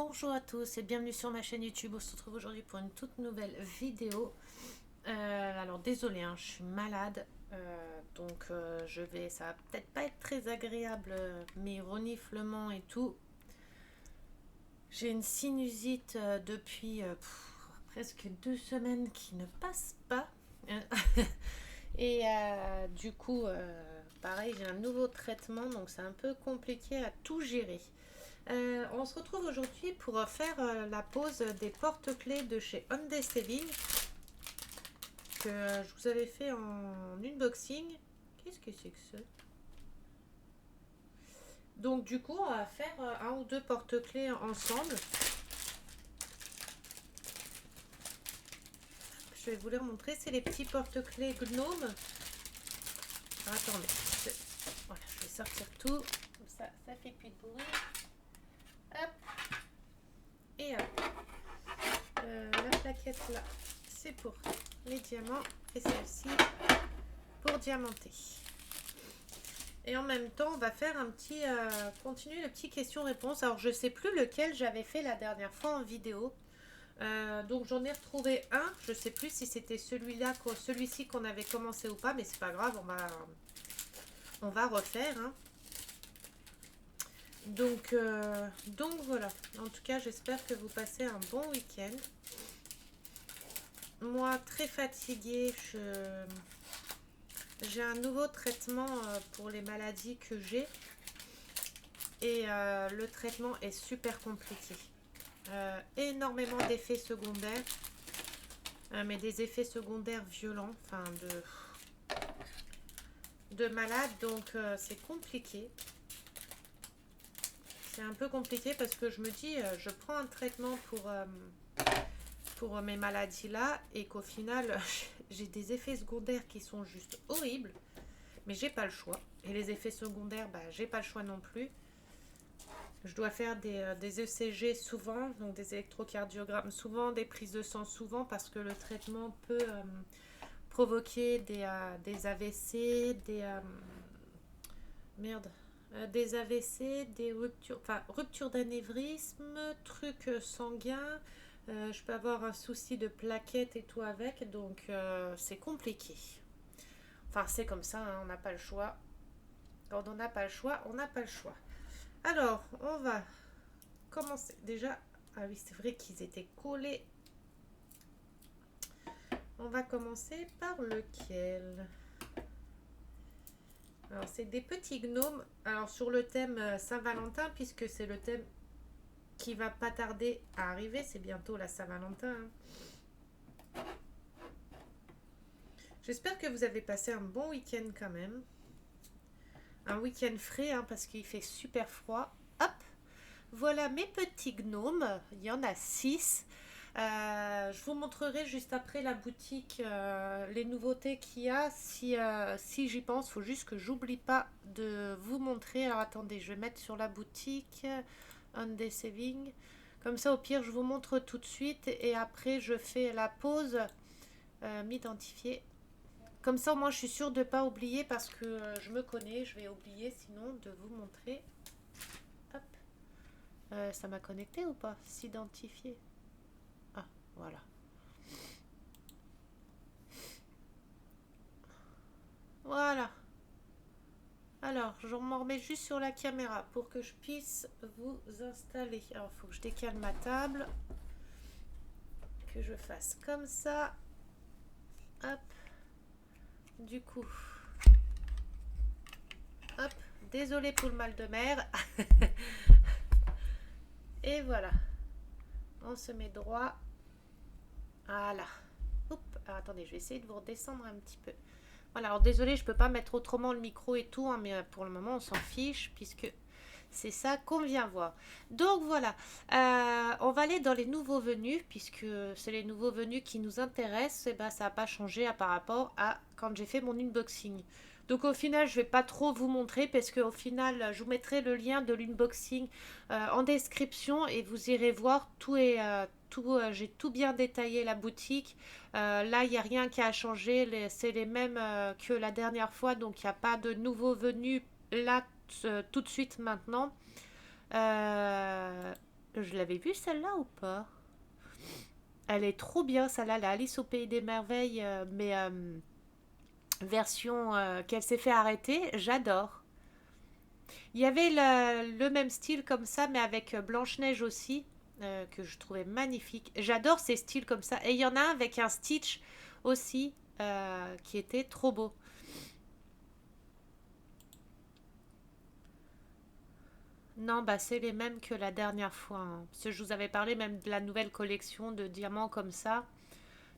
Bonjour à tous et bienvenue sur ma chaîne YouTube. On se retrouve aujourd'hui pour une toute nouvelle vidéo. Alors désolée, hein, je suis malade, ça va peut-être pas être très agréable, mes reniflements et tout. J'ai une sinusite depuis presque 2 semaines qui ne passe pas. Du coup, pareil, j'ai un nouveau traitement, donc c'est un peu compliqué à tout gérer. On se retrouve aujourd'hui pour faire la pose des porte-clés de chez Hyundai Saving que je vous avais fait en unboxing. Qu'est-ce que c'est que ça? Donc du coup, on va faire un ou deux porte-clés ensemble. Je vais vous les remontrer. C'est les petits porte-clés Gnome. Attendez. Voilà, je vais sortir tout. Comme ça fait plus de bruit. Hop. Et hop. La plaquette là, c'est pour les diamants. Et celle-ci pour diamanter. Et en même temps, on va faire un petit... continuer le petit question-réponse. Alors, je sais plus lequel j'avais fait la dernière fois en vidéo. Donc, j'en ai retrouvé un. Je sais plus si c'était celui-là, celui-ci qu'on avait commencé ou pas. Mais c'est pas grave, on va refaire. Hein. Donc voilà. En tout cas, j'espère que vous passez un bon week-end. Moi, très fatiguée, j'ai un nouveau traitement pour les maladies que j'ai. Et le traitement est super compliqué. Énormément d'effets secondaires. Mais des effets secondaires violents. Enfin, de malade. Donc, c'est compliqué. C'est un peu compliqué parce que je me dis, je prends un traitement pour mes maladies là et qu'au final j'ai des effets secondaires qui sont juste horribles, mais j'ai pas le choix. Et les effets secondaires, j'ai pas le choix non plus. Je dois faire des ECG souvent, donc des électrocardiogrammes souvent, des prises de sang souvent, parce que le traitement peut provoquer des AVC, des AVC, des ruptures d'anévrisme, trucs sanguins. Je peux avoir un souci de plaquettes et tout avec, donc c'est compliqué. Enfin, c'est comme ça, hein, on n'a pas le choix. Quand on n'a pas le choix, on n'a pas le choix. Alors, on va commencer. Déjà, ah oui, c'est vrai qu'ils étaient collés. On va commencer par lequel? Alors, c'est des petits gnomes. Alors, sur le thème Saint-Valentin, puisque c'est le thème qui va pas tarder à arriver. C'est bientôt la Saint-Valentin. Hein. J'espère que vous avez passé un bon week-end quand même. Un week-end frais, hein, parce qu'il fait super froid. Hop, voilà mes petits gnomes. Il y en a 6. Je vous montrerai juste après la boutique les nouveautés qu'il y a. Si j'y pense, il faut juste que j'oublie pas de vous montrer. Alors attendez, je vais mettre sur la boutique Hyundai Saving. Comme ça, au pire, je vous montre tout de suite et après, je fais la pause, m'identifier. Comme ça, moi, je suis sûre de ne pas oublier parce que je me connais. Je vais oublier sinon de vous montrer. Hop. Ça m'a connecté ou pas? S'identifier. Ah, voilà. Voilà. Alors, je m'en remets juste sur la caméra pour que je puisse vous installer. Alors, il faut que je décale ma table. Que je fasse comme ça. Hop. Du coup. Hop. Désolée pour le mal de mer. Et voilà. On se met droit. Voilà. Oups. Alors, attendez, je vais essayer de vous redescendre un petit peu. Voilà, alors désolé, je peux pas mettre autrement le micro et tout, hein, mais pour le moment, on s'en fiche, puisque c'est ça qu'on vient voir. Donc voilà, on va aller dans les nouveaux venus, puisque c'est les nouveaux venus qui nous intéressent, et ça n'a pas changé par rapport à quand j'ai fait mon unboxing. Donc au final, je vais pas trop vous montrer, parce qu'au final, je vous mettrai le lien de l'unboxing en description, et vous irez voir, j'ai tout bien détaillé la boutique. Là, il n'y a rien qui a changé, c'est les mêmes que la dernière fois, donc il n'y a pas de nouveaux venus là tout de suite maintenant. Je l'avais vue celle-là ou pas? Elle est trop bien celle-là, la Alice au Pays des Merveilles, mais version qu'elle s'est fait arrêter, j'adore. Il y avait le même style comme ça, mais avec Blanche-Neige aussi, que je trouvais magnifique. J'adore ces styles comme ça. Et il y en a un avec un Stitch aussi, qui était trop beau. Non, bah c'est les mêmes que la dernière fois, hein. Parce que je vous avais parlé même de la nouvelle collection de diamants comme ça,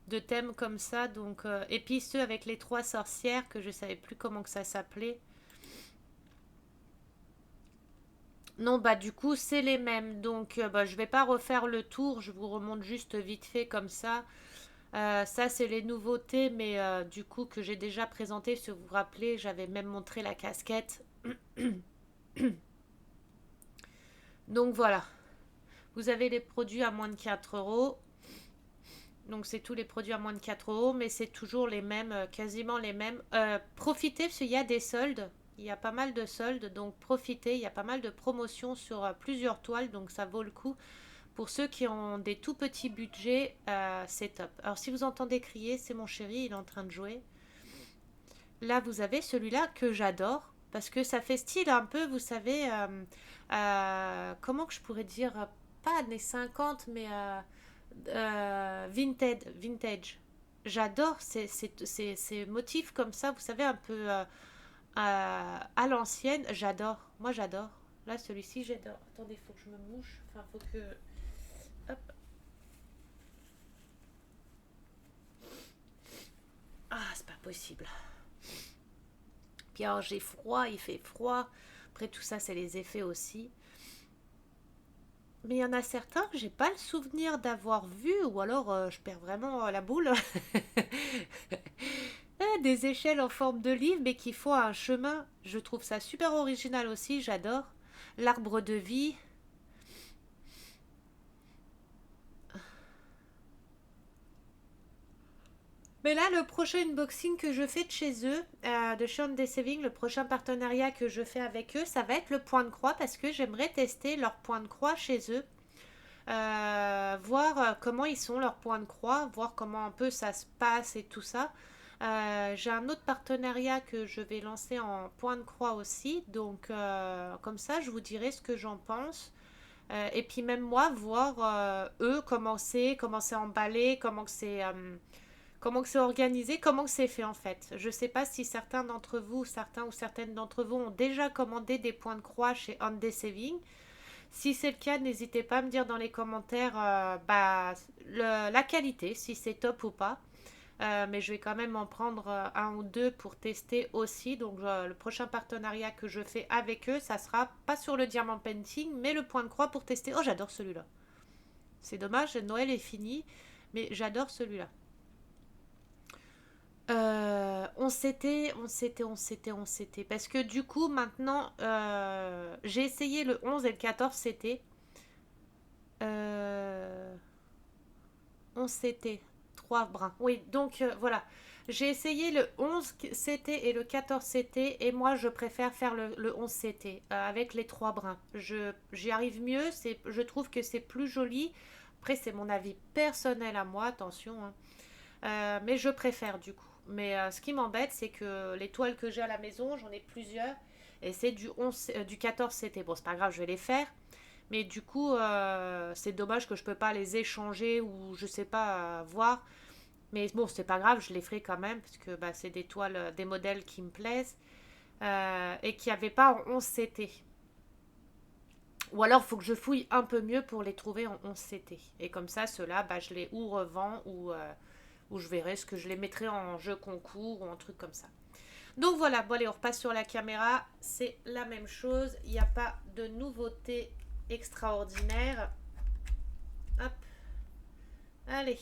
de thèmes comme ça. Donc, et puis ceux avec les trois sorcières que je savais plus comment que ça s'appelait. Non, bah du coup, c'est les mêmes. Donc, bah, je vais pas refaire le tour. Je vous remonte juste vite fait comme ça. Ça, c'est les nouveautés, mais du coup, que j'ai déjà présenté. Si vous vous rappelez, j'avais même montré la casquette. Donc voilà. Vous avez les produits à moins de 4 euros. Donc, c'est tous les produits à moins de 4 euros, mais c'est toujours les mêmes, quasiment les mêmes. Profitez, parce qu'il y a des soldes. Il y a pas mal de soldes, donc profitez. Il y a pas mal de promotions sur plusieurs toiles, donc ça vaut le coup. Pour ceux qui ont des tout petits budgets, c'est top. Alors si vous entendez crier, c'est mon chéri, il est en train de jouer. Là, vous avez celui-là que j'adore, parce que ça fait style un peu, vous savez, comment que je pourrais dire, pas années 50, mais vintage. J'adore ces motifs comme ça, vous savez, un peu à l'ancienne. J'adore, moi j'adore. Là, celui-ci, j'adore. Attendez, il faut que je me mouche. Enfin, faut que... Hop. Ah, c'est pas possible. Puis alors j'ai froid, il fait froid. Après tout ça, c'est les effets aussi. Mais il y en a certains que j'ai pas le souvenir d'avoir vu, ou alors je perds vraiment la boule. Des échelles en forme de livre, mais qui font un chemin. Je trouve ça super original aussi, j'adore. L'arbre de vie. Mais là, le prochain unboxing que je fais de chez eux, de Sean Day Saving, le prochain partenariat que je fais avec eux, ça va être le point de croix parce que j'aimerais tester leur point de croix chez eux. Voir comment ils sont, leurs points de croix, voir comment un peu ça se passe et tout ça. J'ai un autre partenariat que je vais lancer en point de croix aussi, donc comme ça je vous dirai ce que j'en pense. Et puis même moi, voir eux comment c'est emballé, comment que c'est organisé, comment que c'est fait en fait. Je ne sais pas si certains d'entre vous, certains ou certaines d'entre vous ont déjà commandé des points de croix chez Hyundai Saving. Si c'est le cas, n'hésitez pas à me dire dans les commentaires la qualité, si c'est top ou pas. Mais je vais quand même en prendre un ou deux pour tester aussi. Donc le prochain partenariat que je fais avec eux, ça sera pas sur le diamant painting, mais le point de croix pour tester. Oh, j'adore celui-là. C'est dommage, Noël est fini, mais j'adore celui-là. On s'était. Parce que du coup, maintenant, j'ai essayé le 11 et le 14 c'était. Euh, 11 CT, 3 brins. Oui, donc voilà. J'ai essayé le 11 CT et le 14 CT et moi je préfère faire le 11 CT avec les 3 brins. J'y arrive mieux, je trouve que c'est plus joli. Après c'est mon avis personnel à moi, attention, hein. Mais je préfère du coup. Mais ce qui m'embête c'est que les toiles que j'ai à la maison, j'en ai plusieurs et c'est du 14 CT. Bon c'est pas grave, je vais les faire. Mais du coup, c'est dommage que je peux pas les échanger ou je sais pas voir. Mais bon, c'est pas grave, je les ferai quand même parce que bah, c'est des toiles, des modèles qui me plaisent et qui n'avaient pas en 11 CT. Ou alors, il faut que je fouille un peu mieux pour les trouver en 11 CT. Et comme ça, ceux-là, bah, je les ou revends ou je verrai ce que je les mettrai en jeu concours ou un truc comme ça. Donc voilà, bon allez, on repasse sur la caméra. C'est la même chose. Il n'y a pas de nouveauté extraordinaire. Hop, allez.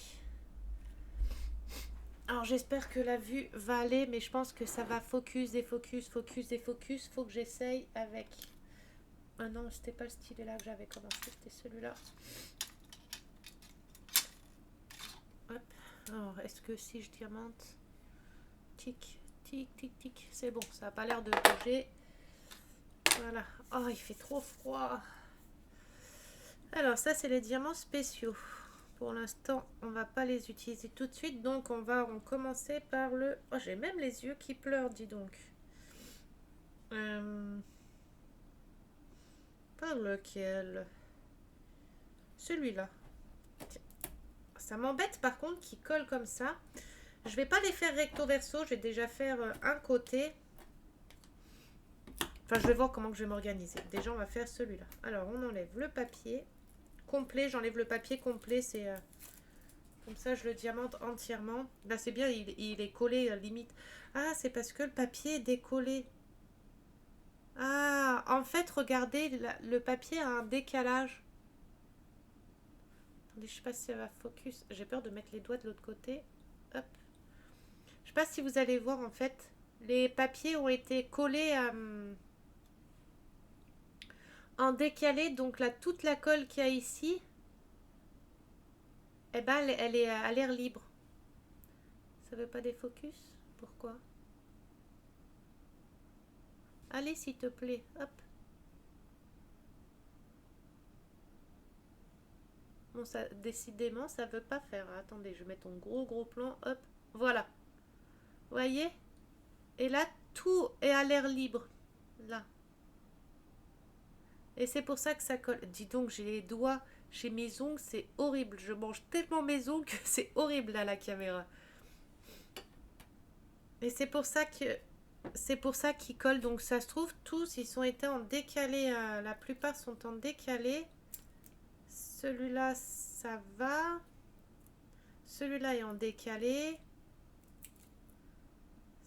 Alors j'espère que la vue va aller, mais je pense que ça va focus et focus, focus et focus. Faut que j'essaye avec... Ah non, c'était pas le stylet là que j'avais commencé, c'était celui-là. Hop. Alors, est-ce que si je diamante... Tic, tic, tic, tic. C'est bon, ça n'a pas l'air de bouger. Voilà. Oh, il fait trop froid. Alors ça, c'est les diamants spéciaux. Pour l'instant, on va pas les utiliser tout de suite. Donc on va en commencer par le... Oh, j'ai même les yeux qui pleurent, dis donc. Euh, Par lequel? Celui-là. Ça m'embête par contre qu'il colle comme ça. Je vais pas les faire recto verso, je vais déjà faire un côté. Enfin, je vais voir comment que je vais m'organiser. Déjà, on va faire celui-là. Alors, on enlève le papier complet. J'enlève le papier complet, c'est comme ça, je le diamante entièrement. Là, c'est bien, il est collé limite. Ah, c'est parce que le papier est décollé. Ah, en fait, regardez, le papier a un décalage. Attendez, je sais pas si ça va focus. J'ai peur de mettre les doigts de l'autre côté. Hop. Je sais pas si vous allez voir, en fait. Les papiers ont été collés en décalé. Donc là, toute la colle qu'il y a ici, eh ben, elle est à l'air libre. Ça veut pas des focus? Pourquoi? Allez, s'il te plaît. Hop. Bon, ça, décidément, ça veut pas faire. Attendez, je vais mettre ton gros plan. Hop. Voilà. Vous voyez? Et là, tout est à l'air libre. Là. Et c'est pour ça que ça colle. Dis donc, j'ai les doigts chez mes ongles, c'est horrible. Je mange tellement mes ongles que c'est horrible à la caméra. Et c'est pour ça que c'est pour ça qu'ils collent. Donc ça se trouve, tous, ils sont été en décalé. La plupart sont en décalé. Celui-là, ça va. Celui-là est en décalé.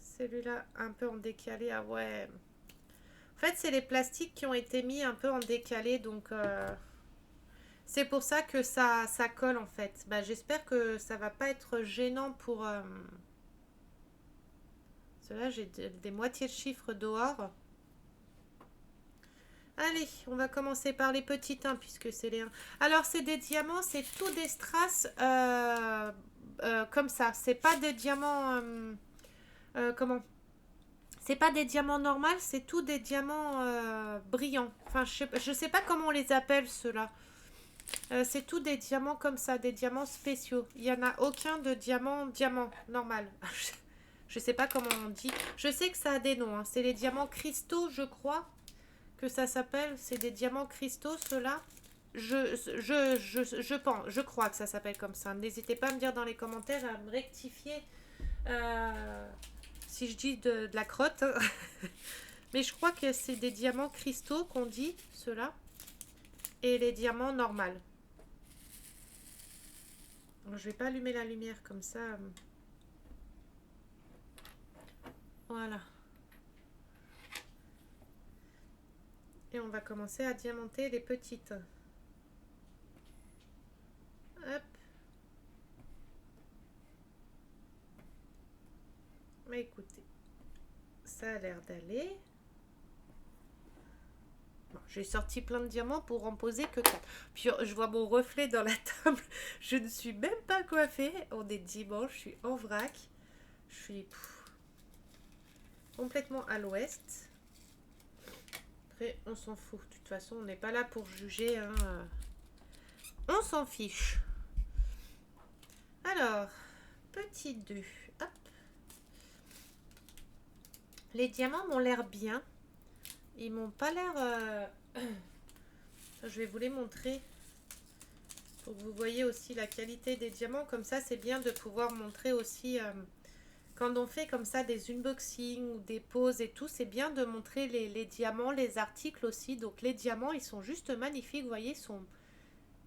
Celui-là, un peu en décalé. Ah ouais. En fait, c'est les plastiques qui ont été mis un peu en décalé. Donc, c'est pour ça que ça colle, en fait. Bah, j'espère que ça va pas être gênant pour... Cela, j'ai des moitiés de chiffres dehors. Allez, on va commencer par les petits 1 puisque c'est les 1. Alors, c'est des diamants, c'est tout des strass comme ça. C'est pas des diamants... comment? C'est pas des diamants normaux, c'est tout des diamants brillants. Enfin, je sais pas comment on les appelle ceux-là. C'est tout des diamants comme ça, des diamants spéciaux. Il n'y en a aucun de diamant normal. Je sais pas comment on dit. Je sais que ça a des noms. Hein. C'est les diamants cristaux, je crois que ça s'appelle. C'est des diamants cristaux, ceux-là. Je pense, je crois que ça s'appelle comme ça. N'hésitez pas à me dire dans les commentaires, à me rectifier si je dis de la crotte. Hein. Mais je crois que c'est des diamants cristaux qu'on dit, ceux-là. Et les diamants normaux. Je vais pas allumer la lumière comme ça. Voilà. Et on va commencer à diamanter les petites. Hop. Mais écoutez, ça a l'air d'aller. Bon, j'ai sorti plein de diamants pour en poser que 4. Puis je vois mon reflet dans la table. Je ne suis même pas coiffée. On est dimanche, je suis en vrac. Je suis complètement à l'ouest. Après, on s'en fout. De toute façon, on n'est pas là pour juger. Hein. On s'en fiche. Alors, petit 2. Hop. Les diamants m'ont l'air bien. Ils m'ont pas l'air... Je vais vous les montrer. Pour que vous voyez aussi la qualité des diamants. Comme ça, c'est bien de pouvoir montrer aussi... quand on fait comme ça des unboxings ou des poses et tout, c'est bien de montrer les diamants, les articles aussi. Donc les diamants, ils sont juste magnifiques. Vous voyez,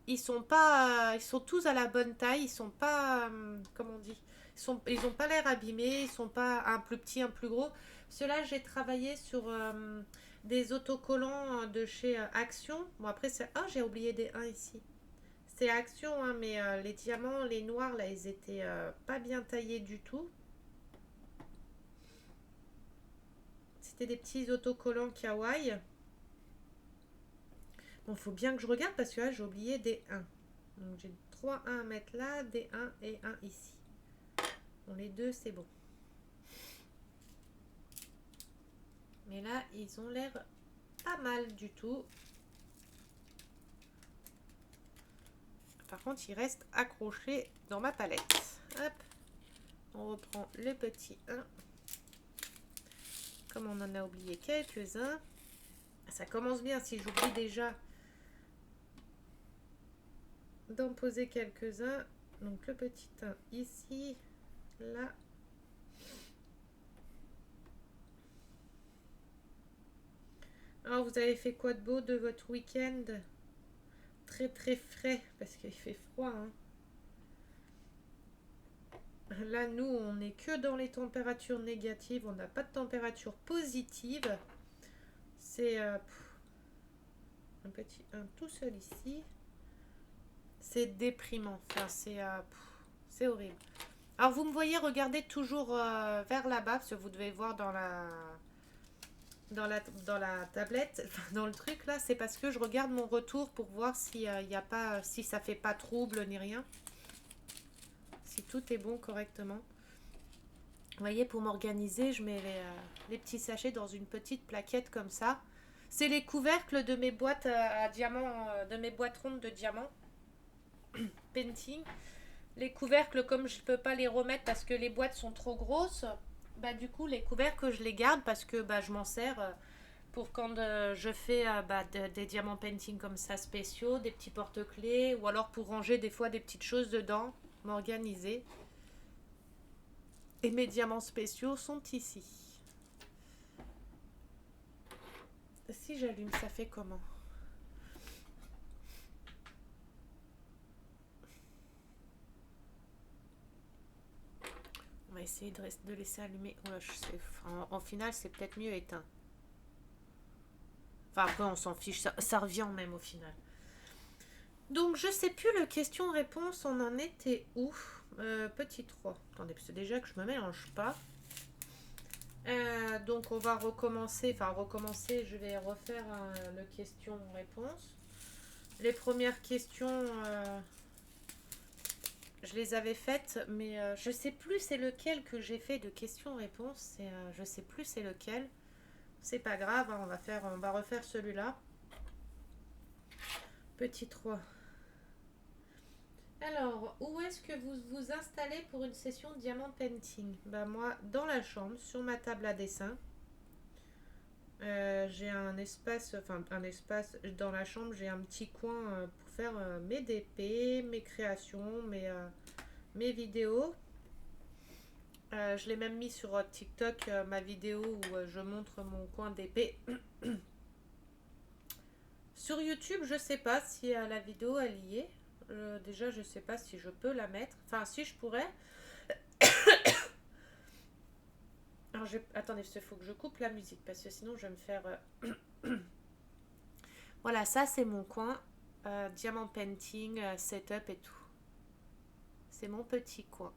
ils sont pas... Ils sont tous à la bonne taille. Ils sont pas... comment on dit? Ils ont pas l'air abîmés. Ils sont pas un plus petit, un plus gros. Ceux-là, j'ai travaillé sur... des autocollants de chez Action. Bon, après, c'est... Ah, j'ai oublié des 1 ici. C'est Action, hein, mais les diamants, les noirs, là, ils étaient pas bien taillés du tout. C'était des petits autocollants kawaii. Bon, faut bien que je regarde parce que là, j'ai oublié des 1. Donc, j'ai 3 1 à mettre là, des 1 et 1 ici. Bon, les deux, c'est bon. Mais là, ils ont l'air pas mal du tout. contre, il reste accroché dans ma palette. Hop, on reprend le petit 1. Comme on en a oublié quelques-uns. Ça commence bien si j'oublie déjà d'en poser quelques-uns. Donc le petit 1 ici, là. Alors vous avez fait quoi de beau de votre week-end? Très très frais parce qu'il fait froid. Hein. Là nous on n'est que dans les températures négatives, on n'a pas de température positive. C'est un petit 1 tout seul ici. C'est déprimant. Enfin, c'est horrible. Alors vous me voyez regarder toujours vers là-bas parce que vous devez voir dans la tablette, dans le truc là, c'est parce que je regarde mon retour pour voir si y a pas, si ça fait pas trouble ni rien, si tout est bon correctement. Vous voyez, pour m'organiser, je mets les petits sachets dans une petite plaquette comme ça. C'est les couvercles de mes boîtes à diamants, de mes boîtes rondes de diamants painting. Les couvercles, comme je ne peux pas les remettre parce que les boîtes sont trop grosses, bah du coup les couvercles je les garde parce que bah, je m'en sers pour quand je fais des diamants painting comme ça spéciaux, des petits porte-clés ou alors pour ranger des fois des petites choses dedans, m'organiser. Et mes diamants spéciaux sont ici. Si j'allume, ça fait comment? On va essayer de laisser allumer. Oh là, en final, c'est peut-être mieux éteint. Enfin, après, on s'en fiche. Ça revient même au final. Donc, je sais plus le question-réponse. On en était où? Petit 3. Attendez, parce que déjà que je me mélange pas. Donc, on va recommencer. Enfin, recommencer, je vais refaire le question-réponse. Les premières questions... je les avais faites, mais je sais plus c'est lequel que j'ai fait de questions-réponses. Je sais plus c'est lequel. C'est pas grave, hein, on va refaire celui-là. Petit 3. Alors, où est-ce que vous vous installez pour une session diamant painting? Bah moi, dans la chambre, sur ma table à dessin. J'ai un espace dans la chambre, j'ai un petit coin pour faire mes DP, mes créations, mes vidéos. Je l'ai même mis sur TikTok, ma vidéo où je montre mon coin d'épée. Sur YouTube, je sais pas si la vidéo elle y est. Déjà, je sais pas si je peux la mettre. Enfin, si je pourrais. Alors, attendez, il faut que je coupe la musique parce que sinon, je vais me faire. Voilà, ça c'est mon coin. Diamant painting, setup et tout. C'est mon petit coin.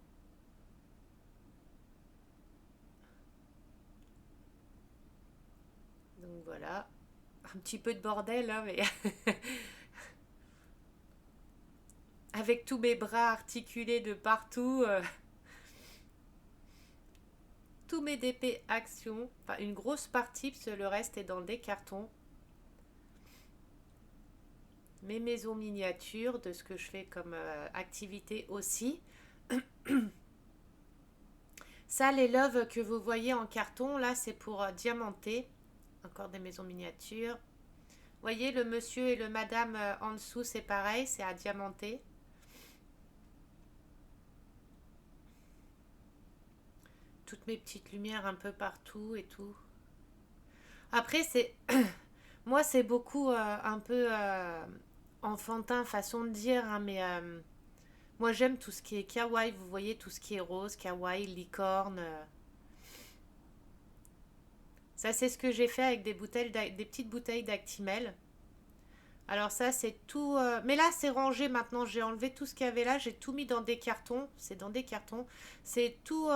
Donc voilà. Un petit peu de bordel, hein, mais. Avec tous mes bras articulés de partout. Tous mes DP actions. Enfin, une grosse partie, parce que le reste est dans des cartons. Mes maisons miniatures, de ce que je fais comme activité aussi. Ça, les loves que vous voyez en carton, là, c'est pour diamanter. Encore des maisons miniatures. Vous voyez, le monsieur et le madame en dessous, c'est pareil, c'est à diamanter. Toutes mes petites lumières un peu partout et tout. Après, c'est... Moi, c'est beaucoup un peu enfantin façon de dire, hein, mais moi, j'aime tout ce qui est kawaii. Vous voyez, tout ce qui est rose, kawaii, licorne. Ça, c'est ce que j'ai fait avec des petites bouteilles d'Actimel. Alors ça, c'est tout... Mais là, c'est rangé maintenant. J'ai enlevé tout ce qu'il y avait là. J'ai tout mis dans des cartons. C'est dans des cartons. C'est tout...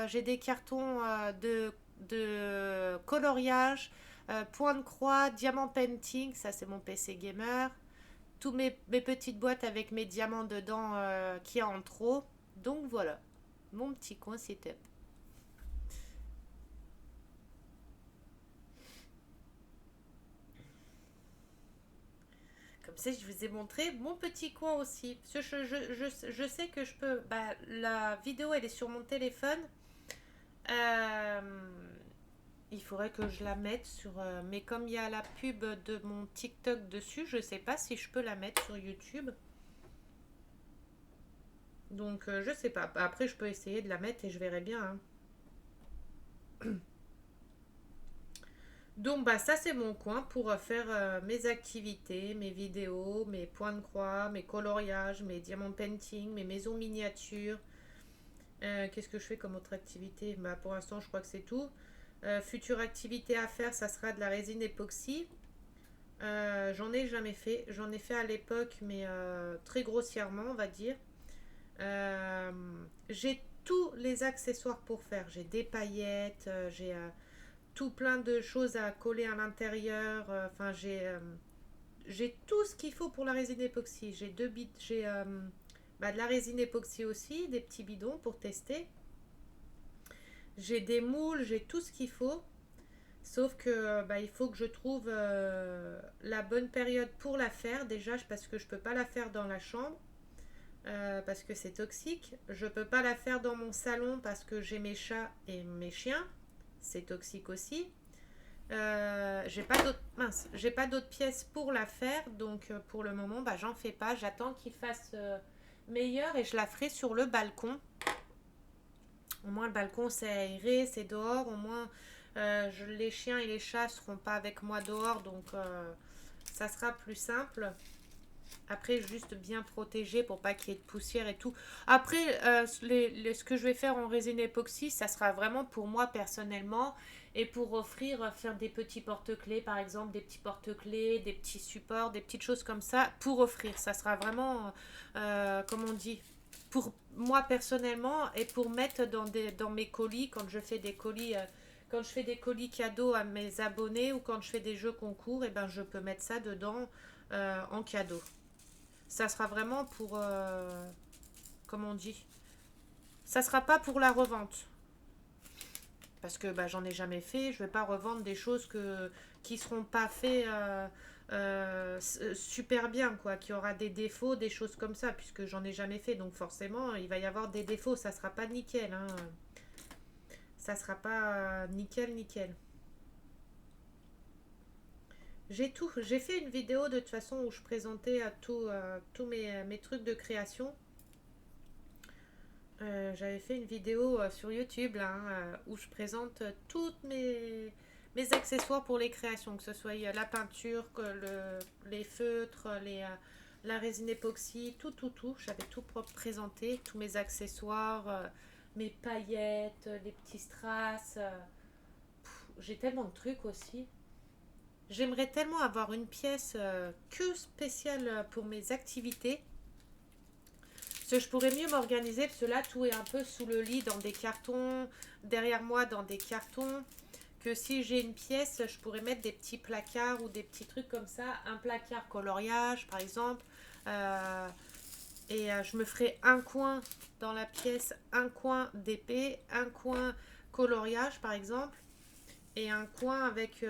J'ai des cartons de coloriage, point de croix, diamant painting. Ça, c'est mon PC gamer. Tous mes petites boîtes avec mes diamants dedans qui en trop. Donc voilà. Mon petit coin setup. Comme Comme ça, je vous ai montré mon petit coin aussi. Parce que je sais que je peux... Bah, la vidéo, elle est sur mon téléphone. Euh, il faudrait que je la mette sur... mais comme il y a la pub de mon TikTok dessus, je sais pas si je peux la mettre sur YouTube. Donc, je sais pas. Après, je peux essayer de la mettre et je verrai bien, hein. Donc bah ça c'est mon coin pour faire mes activités, mes vidéos, mes points de croix, mes coloriages, mes diamant painting, mes maisons miniatures. Qu'est-ce que je fais comme autre activité? Bah pour l'instant je crois que c'est tout. Future activité à faire, ça sera de la résine époxy. J'en ai jamais fait. J'en ai fait à l'époque mais très grossièrement on va dire. Euh, j'ai tous les accessoires pour faire. J'ai des paillettes, j'ai tout plein de choses à coller à l'intérieur. Enfin, j'ai tout ce qu'il faut pour la résine époxy. J'ai deux bits, j'ai bah, de la résine époxy aussi, des petits bidons pour tester. J'ai des moules, j'ai tout ce qu'il faut. Sauf que bah, il faut que je trouve la bonne période pour la faire déjà parce que je peux pas la faire dans la chambre parce que c'est toxique. Je peux pas la faire dans mon salon parce que j'ai mes chats et mes chiens. C'est toxique aussi. J'ai pas d'autres pièces pour la faire, donc pour le moment, bah, j'en fais pas. J'attends qu'il fasse meilleur et je la ferai sur le balcon. Au moins, le balcon c'est aéré, c'est dehors. Au moins, les chiens et les chats seront pas avec moi dehors, donc ça sera plus simple. Après, juste bien protégé pour pas qu'il y ait de poussière et tout. Après, ce que je vais faire en résine époxy, ça sera vraiment pour moi personnellement et pour offrir, faire des petits porte-clés, par exemple, des petits porte-clés, des petits supports, des petites choses comme ça pour offrir. Ça sera vraiment, comme on dit, pour moi personnellement et pour mettre dans mes colis quand je fais des colis. Quand je fais des colis cadeaux à mes abonnés ou quand je fais des jeux concours, et ben je peux mettre ça dedans en cadeau. Ça sera vraiment pour, comme on dit, ça sera pas pour la revente. Parce que bah, j'en ai jamais fait, je vais pas revendre des choses qui seront pas faites super bien, quoi, qui aura des défauts, des choses comme ça, puisque j'en ai jamais fait. Donc forcément, il va y avoir des défauts, ça sera pas nickel, hein. Ça sera pas nickel, nickel. J'ai fait une vidéo de toute façon où je présentais à tous mes trucs de création. J'avais fait une vidéo sur YouTube là, hein, où je présente toutes mes accessoires pour les créations, que ce soit la peinture, les feutres, la résine époxy, tout, tout, tout. J'avais tout présenté, tous mes accessoires, mes paillettes, les petits strass. J'ai tellement de trucs aussi. J'aimerais tellement avoir une pièce que spéciale pour mes activités. Parce que je pourrais mieux m'organiser, parce que là, tout est un peu sous le lit, dans des cartons, derrière moi, dans des cartons. Que si j'ai une pièce, je pourrais mettre des petits placards ou des petits trucs comme ça. Un placard coloriage, par exemple. Euh, je me ferai un coin dans la pièce, un coin d'épée, un coin coloriage, par exemple. Et un coin avec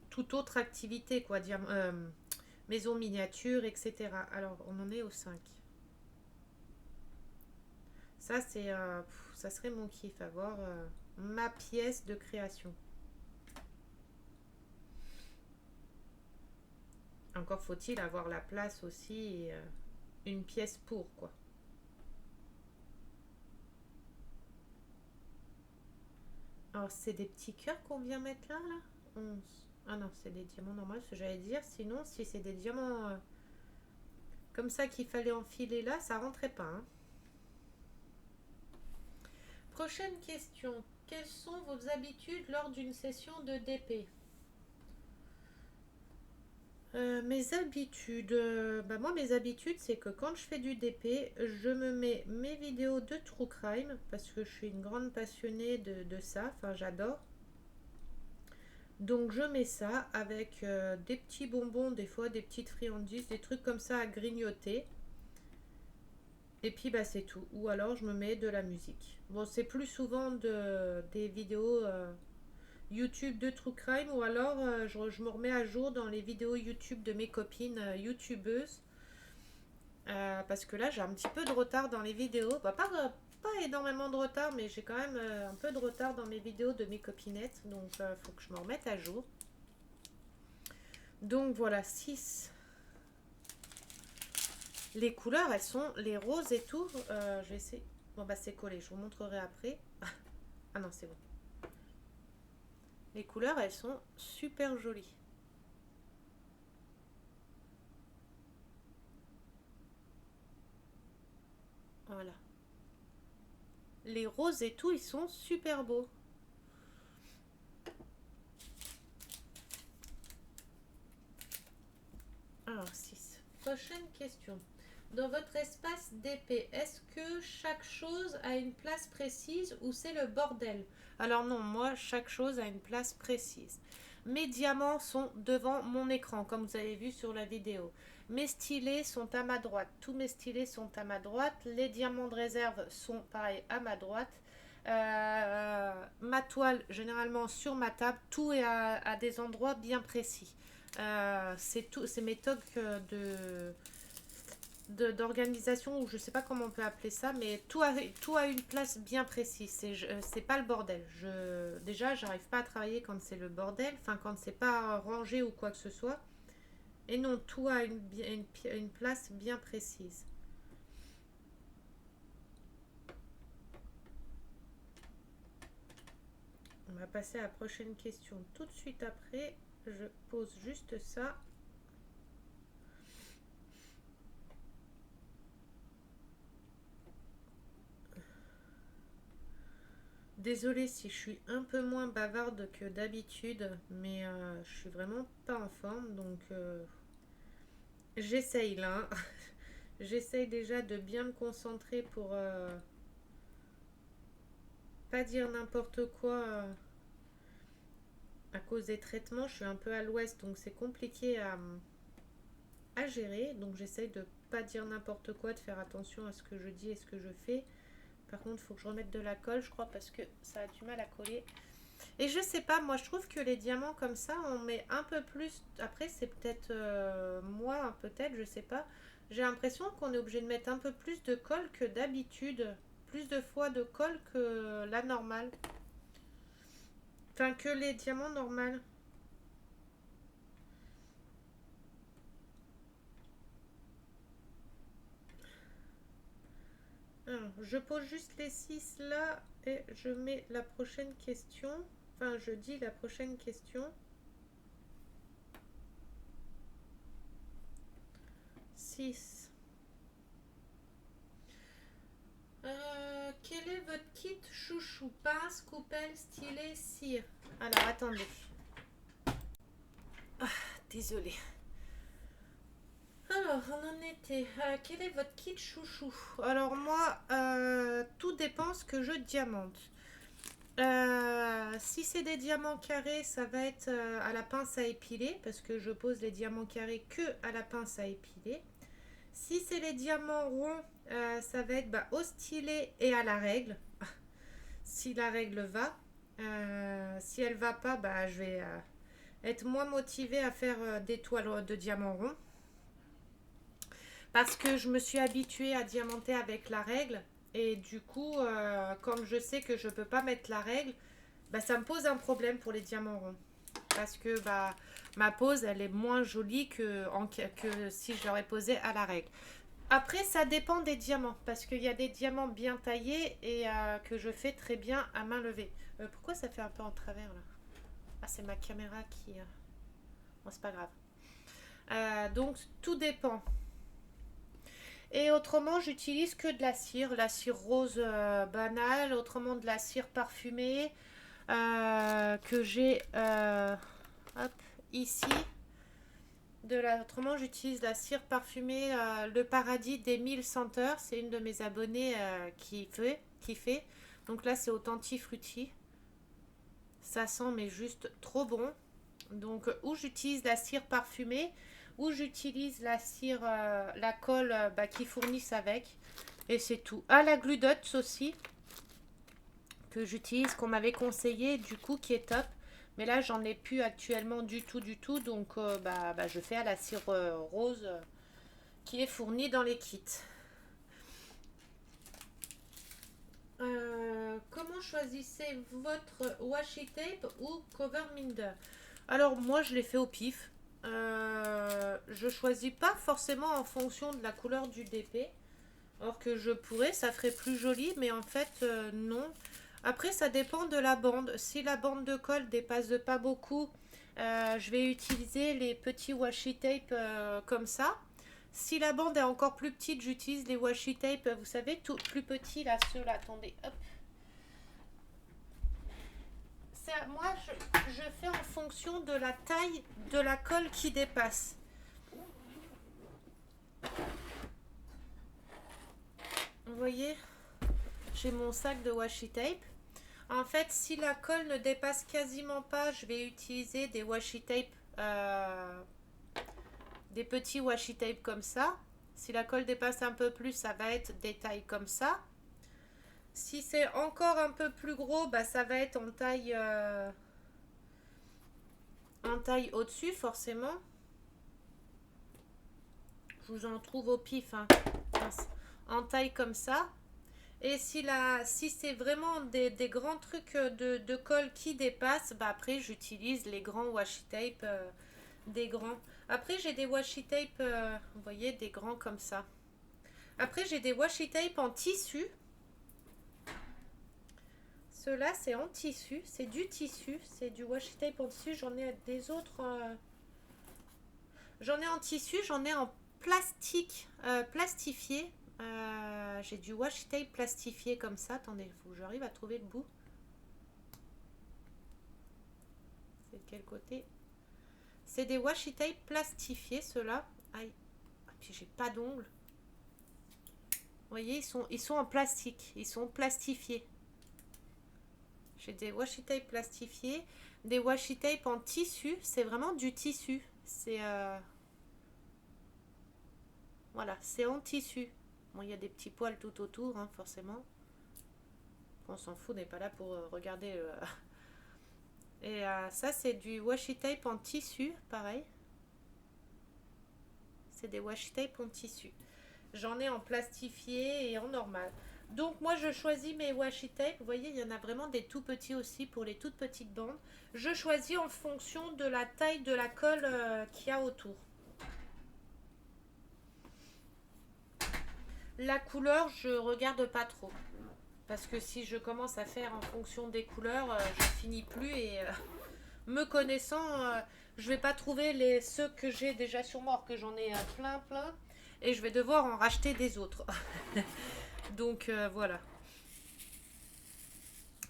toute autre activité, quoi. Maison miniature, etc. Alors, on en est au 5. Ça, ça serait mon kiff, avoir ma pièce de création. Encore faut-il avoir la place aussi et une pièce pour, quoi. Alors, c'est des petits cœurs qu'on vient mettre là, là 11. Ah non, c'est des diamants normaux, ce que j'allais dire. Sinon, si c'est des diamants comme ça qu'il fallait enfiler là, ça rentrait pas, hein. Prochaine question. Quelles sont vos habitudes lors d'une session de DP? Mes habitudes, bah moi mes habitudes c'est que quand je fais du DP, je me mets mes vidéos de true crime parce que je suis une grande passionnée de ça, enfin j'adore. Donc je mets ça avec des petits bonbons, des fois des petites friandises, des trucs comme ça à grignoter. Et puis bah c'est tout. Ou alors je me mets de la musique. Bon c'est plus souvent des vidéos YouTube de True Crime, ou alors je me remets à jour dans les vidéos YouTube de mes copines YouTubeuses. Parce que là, j'ai un petit peu de retard dans les vidéos. Bah, pas énormément de retard, mais j'ai quand même un peu de retard dans mes vidéos de mes copinettes. Donc, il faut que je me remette à jour. Donc, voilà, 6. Les couleurs, elles sont les roses et tout. Je vais essayer. Bon, bah, c'est collé. Je vous montrerai après. Ah non, c'est bon. Les couleurs, elles sont super jolies. Voilà. Les roses et tout, ils sont super beaux. Alors, 6. Prochaine question. Dans votre espace d'épée, est-ce que chaque chose a une place précise ou c'est le bordel? Alors non, moi, chaque chose a une place précise. Mes diamants sont devant mon écran, comme vous avez vu sur la vidéo. Mes stylés sont à ma droite. Tous mes stylés sont à ma droite. Les diamants de réserve sont pareil à ma droite. Ma toile, généralement sur ma table, tout est à des endroits bien précis. C'est mes tocs d'organisation, ou je sais pas comment on peut appeler ça, mais tout a une place bien précise. C'est pas le bordel. Déjà, j'arrive pas à travailler quand c'est le bordel, enfin quand c'est pas rangé ou quoi que ce soit. Et non, tout a une place bien précise. On va passer à la prochaine question tout de suite après. Je pose juste ça. Désolée si je suis un peu moins bavarde que d'habitude, mais je suis vraiment pas en forme, donc j'essaye là. J'essaye déjà de bien me concentrer pour pas dire n'importe quoi à cause des traitements. Je suis un peu à l'ouest, donc c'est compliqué à gérer. Donc j'essaye de pas dire n'importe quoi, de faire attention à ce que je dis et ce que je fais. Par contre, il faut que je remette de la colle, je crois, parce que ça a du mal à coller. Et je sais pas, moi je trouve que les diamants comme ça, on met un peu plus. Après, c'est peut-être moi, peut-être, je sais pas. J'ai l'impression qu'on est obligé de mettre un peu plus de colle que d'habitude. Plus de fois de colle que la normale. Enfin, que les diamants normaux. Alors, je pose juste les 6 là et je mets la prochaine question. Enfin, je dis la prochaine question. 6. Quel est votre kit chouchou? Pince, coupelle, stylet, cire. Alors, attendez. Désolée. Alors, on en était. Quel est votre kit chouchou? Alors, moi, tout dépend ce que je diamante. Si c'est des diamants carrés, ça va être à la pince à épiler, parce que je pose les diamants carrés que à la pince à épiler. Si c'est les diamants ronds, ça va être au stylet et à la règle. Si la règle va. Si elle va pas, je vais être moins motivée à faire des toiles de diamants ronds. Parce que je me suis habituée à diamanter avec la règle. Et du coup, comme je sais que je peux pas mettre la règle, ça me pose un problème pour les diamants ronds. Parce que ma pose, elle est moins jolie que si je l'aurais posée à la règle. Après, ça dépend des diamants. Parce qu'il y a des diamants bien taillés et que je fais très bien à main levée. Pourquoi ça fait un peu en travers là? Ah, c'est ma caméra qui... Bon, c'est pas grave. Donc, tout dépend. Et autrement, j'utilise que de la cire rose banale, autrement de la cire parfumée que j'ai ici. Autrement, j'utilise la cire parfumée Le Paradis des 1000 senteurs. C'est une de mes abonnées qui fait. Donc là, c'est au Tanti-Frutti. Ça sent mais juste trop bon. Donc, où j'utilise la cire parfumée, ou j'utilise la cire, la colle qui fournissent avec. Et c'est tout. Ah, la Glue Dots aussi, que j'utilise, qu'on m'avait conseillé, du coup, qui est top. Mais là, j'en ai plus actuellement du tout. Donc, je fais à la cire rose qui est fournie dans les kits. Comment choisissez votre washi tape ou cover minder? Alors, moi, je l'ai fait au pif. Je choisis pas forcément en fonction de la couleur du DP. Or que je pourrais, ça ferait plus joli, mais en fait, non. Après, ça dépend de la bande. Si la bande de colle dépasse de pas beaucoup, je vais utiliser les petits washi tape comme ça. Si la bande est encore plus petite, j'utilise les washi tape, vous savez, tout plus petits là, ceux-là. Attendez, hop. Moi, je fais en fonction de la taille de la colle qui dépasse. Vous voyez, j'ai mon sac de washi tape. En fait, si la colle ne dépasse quasiment pas, je vais utiliser des washi tape, des petits washi tape comme ça. Si la colle dépasse un peu plus, ça va être des tailles comme ça. Si c'est encore un peu plus gros, ça va être en taille au-dessus forcément. Je vous en trouve au pif, hein. En taille comme ça. Et si c'est vraiment des grands trucs de colle qui dépassent, après j'utilise les grands washi tape, des grands. Après j'ai des washi tape, vous voyez, des grands comme ça. Après j'ai des washi tape en tissu. Ceux-là c'est en tissu, c'est du tissu, c'est du washi tape en tissu. J'en ai des autres, j'en ai en tissu, j'en ai en plastique, plastifié. J'ai du washi tape plastifié comme ça. Attendez, il faut que j'arrive à trouver le bout. C'est de quel côté? C'est des washi tape plastifiés, ceux-là. Aïe. Ah, puis j'ai pas d'ongles. Vous voyez, ils sont en plastique. Ils sont plastifiés. J'ai des washi tape plastifiés. Des washi tape en tissu. C'est vraiment du tissu. C'est... Voilà, c'est en tissu. Bon, il y a des petits poils tout autour, hein, forcément. On s'en fout, on n'est pas là pour regarder. Et ça, c'est du washi tape en tissu, pareil. C'est des washi tape en tissu. J'en ai en plastifié et en normal. Donc moi, je choisis mes washi tape. Vous voyez, il y en a vraiment des tout petits aussi pour les toutes petites bandes. Je choisis en fonction de la taille de la colle qu'il y a autour. La couleur, je regarde pas trop. Parce que si je commence à faire en fonction des couleurs, je finis plus et me connaissant, je vais pas trouver ceux que j'ai déjà sur moi, que j'en ai plein et je vais devoir en racheter des autres. Donc voilà.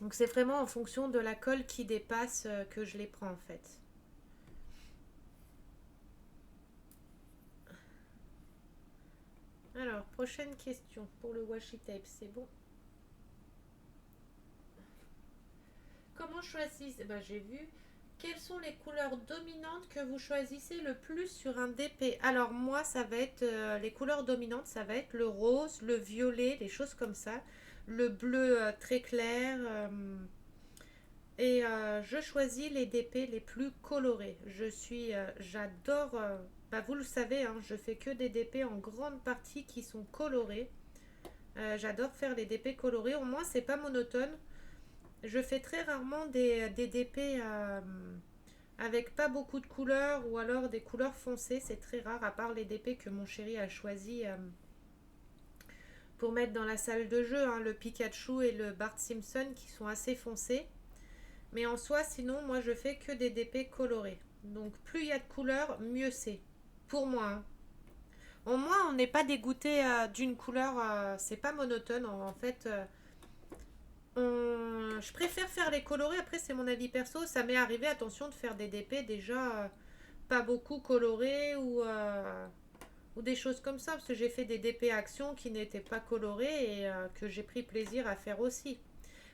Donc c'est vraiment en fonction de la colle qui dépasse que je les prends en fait. Alors, prochaine question pour le washi tape, c'est bon. Comment choisir? J'ai vu. Quelles sont les couleurs dominantes que vous choisissez le plus sur un DP? Alors moi, ça va être les couleurs dominantes, ça va être le rose, le violet, les choses comme ça, le bleu très clair. Et je choisis les DP les plus colorés. J'adore. Vous le savez, hein, je fais que des DP en grande partie qui sont colorés. J'adore faire les DP colorés. Au moins, c'est pas monotone. Je fais très rarement des DP avec pas beaucoup de couleurs ou alors des couleurs foncées. C'est très rare, à part les DP que mon chéri a choisi pour mettre dans la salle de jeu, hein, le Pikachu et le Bart Simpson qui sont assez foncés. Mais en soi, sinon, moi je fais que des DP colorés. Donc plus il y a de couleurs, mieux c'est. Pour moi, hein. Au moins, on n'est pas dégoûté d'une couleur, c'est pas monotone. En fait, je préfère faire les colorés. Après, c'est mon avis perso. Ça m'est arrivé, attention, de faire des DP déjà pas beaucoup colorés ou des choses comme ça. Parce que j'ai fait des DP action qui n'étaient pas colorés et que j'ai pris plaisir à faire aussi.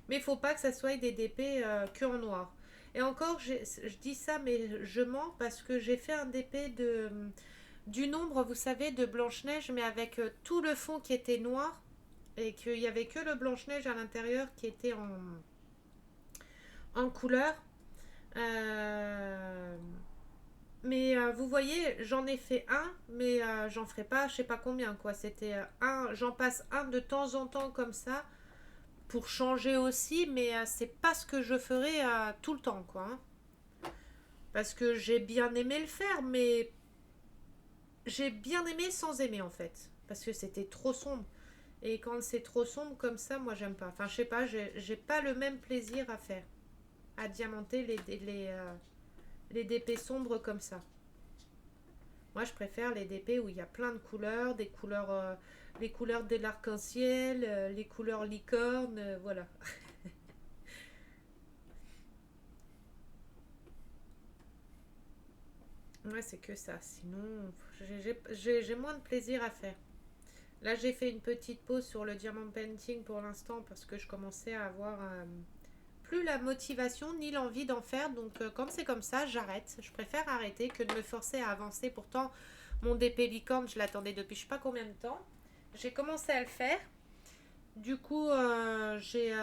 Mais il ne faut pas que ça soit des DP que en noir. Et encore, je dis ça, mais je mens parce que j'ai fait un DP du nombre, vous savez, de Blanche-Neige, mais avec tout le fond qui était noir et qu'il n'y avait que le Blanche-Neige à l'intérieur qui était en couleur. Euh, Mais vous voyez, j'en ai fait un, mais j'en ferai pas, je sais pas combien quoi. C'était un, j'en passe un de temps en temps comme ça pour changer aussi, mais c'est pas ce que je ferai tout le temps quoi, hein. Parce que j'ai bien aimé le faire, mais j'ai bien aimé sans aimer en fait, parce que c'était trop sombre. Et quand c'est trop sombre comme ça, moi j'aime pas. Enfin, je sais pas, j'ai pas le même plaisir à faire, à diamanter les DP sombres comme ça. Moi, je préfère les DP où il y a plein de couleurs, des couleurs, les couleurs de l'arc-en-ciel, les couleurs licorne, voilà. Ouais, c'est que ça. Sinon, j'ai moins de plaisir à faire. Là, j'ai fait une petite pause sur le diamant painting pour l'instant parce que je commençais à avoir plus la motivation ni l'envie d'en faire. Donc, quand c'est comme ça, j'arrête. Je préfère arrêter que de me forcer à avancer. Pourtant, mon DP licorne, je l'attendais depuis je sais pas combien de temps. J'ai commencé à le faire. Du coup, j'ai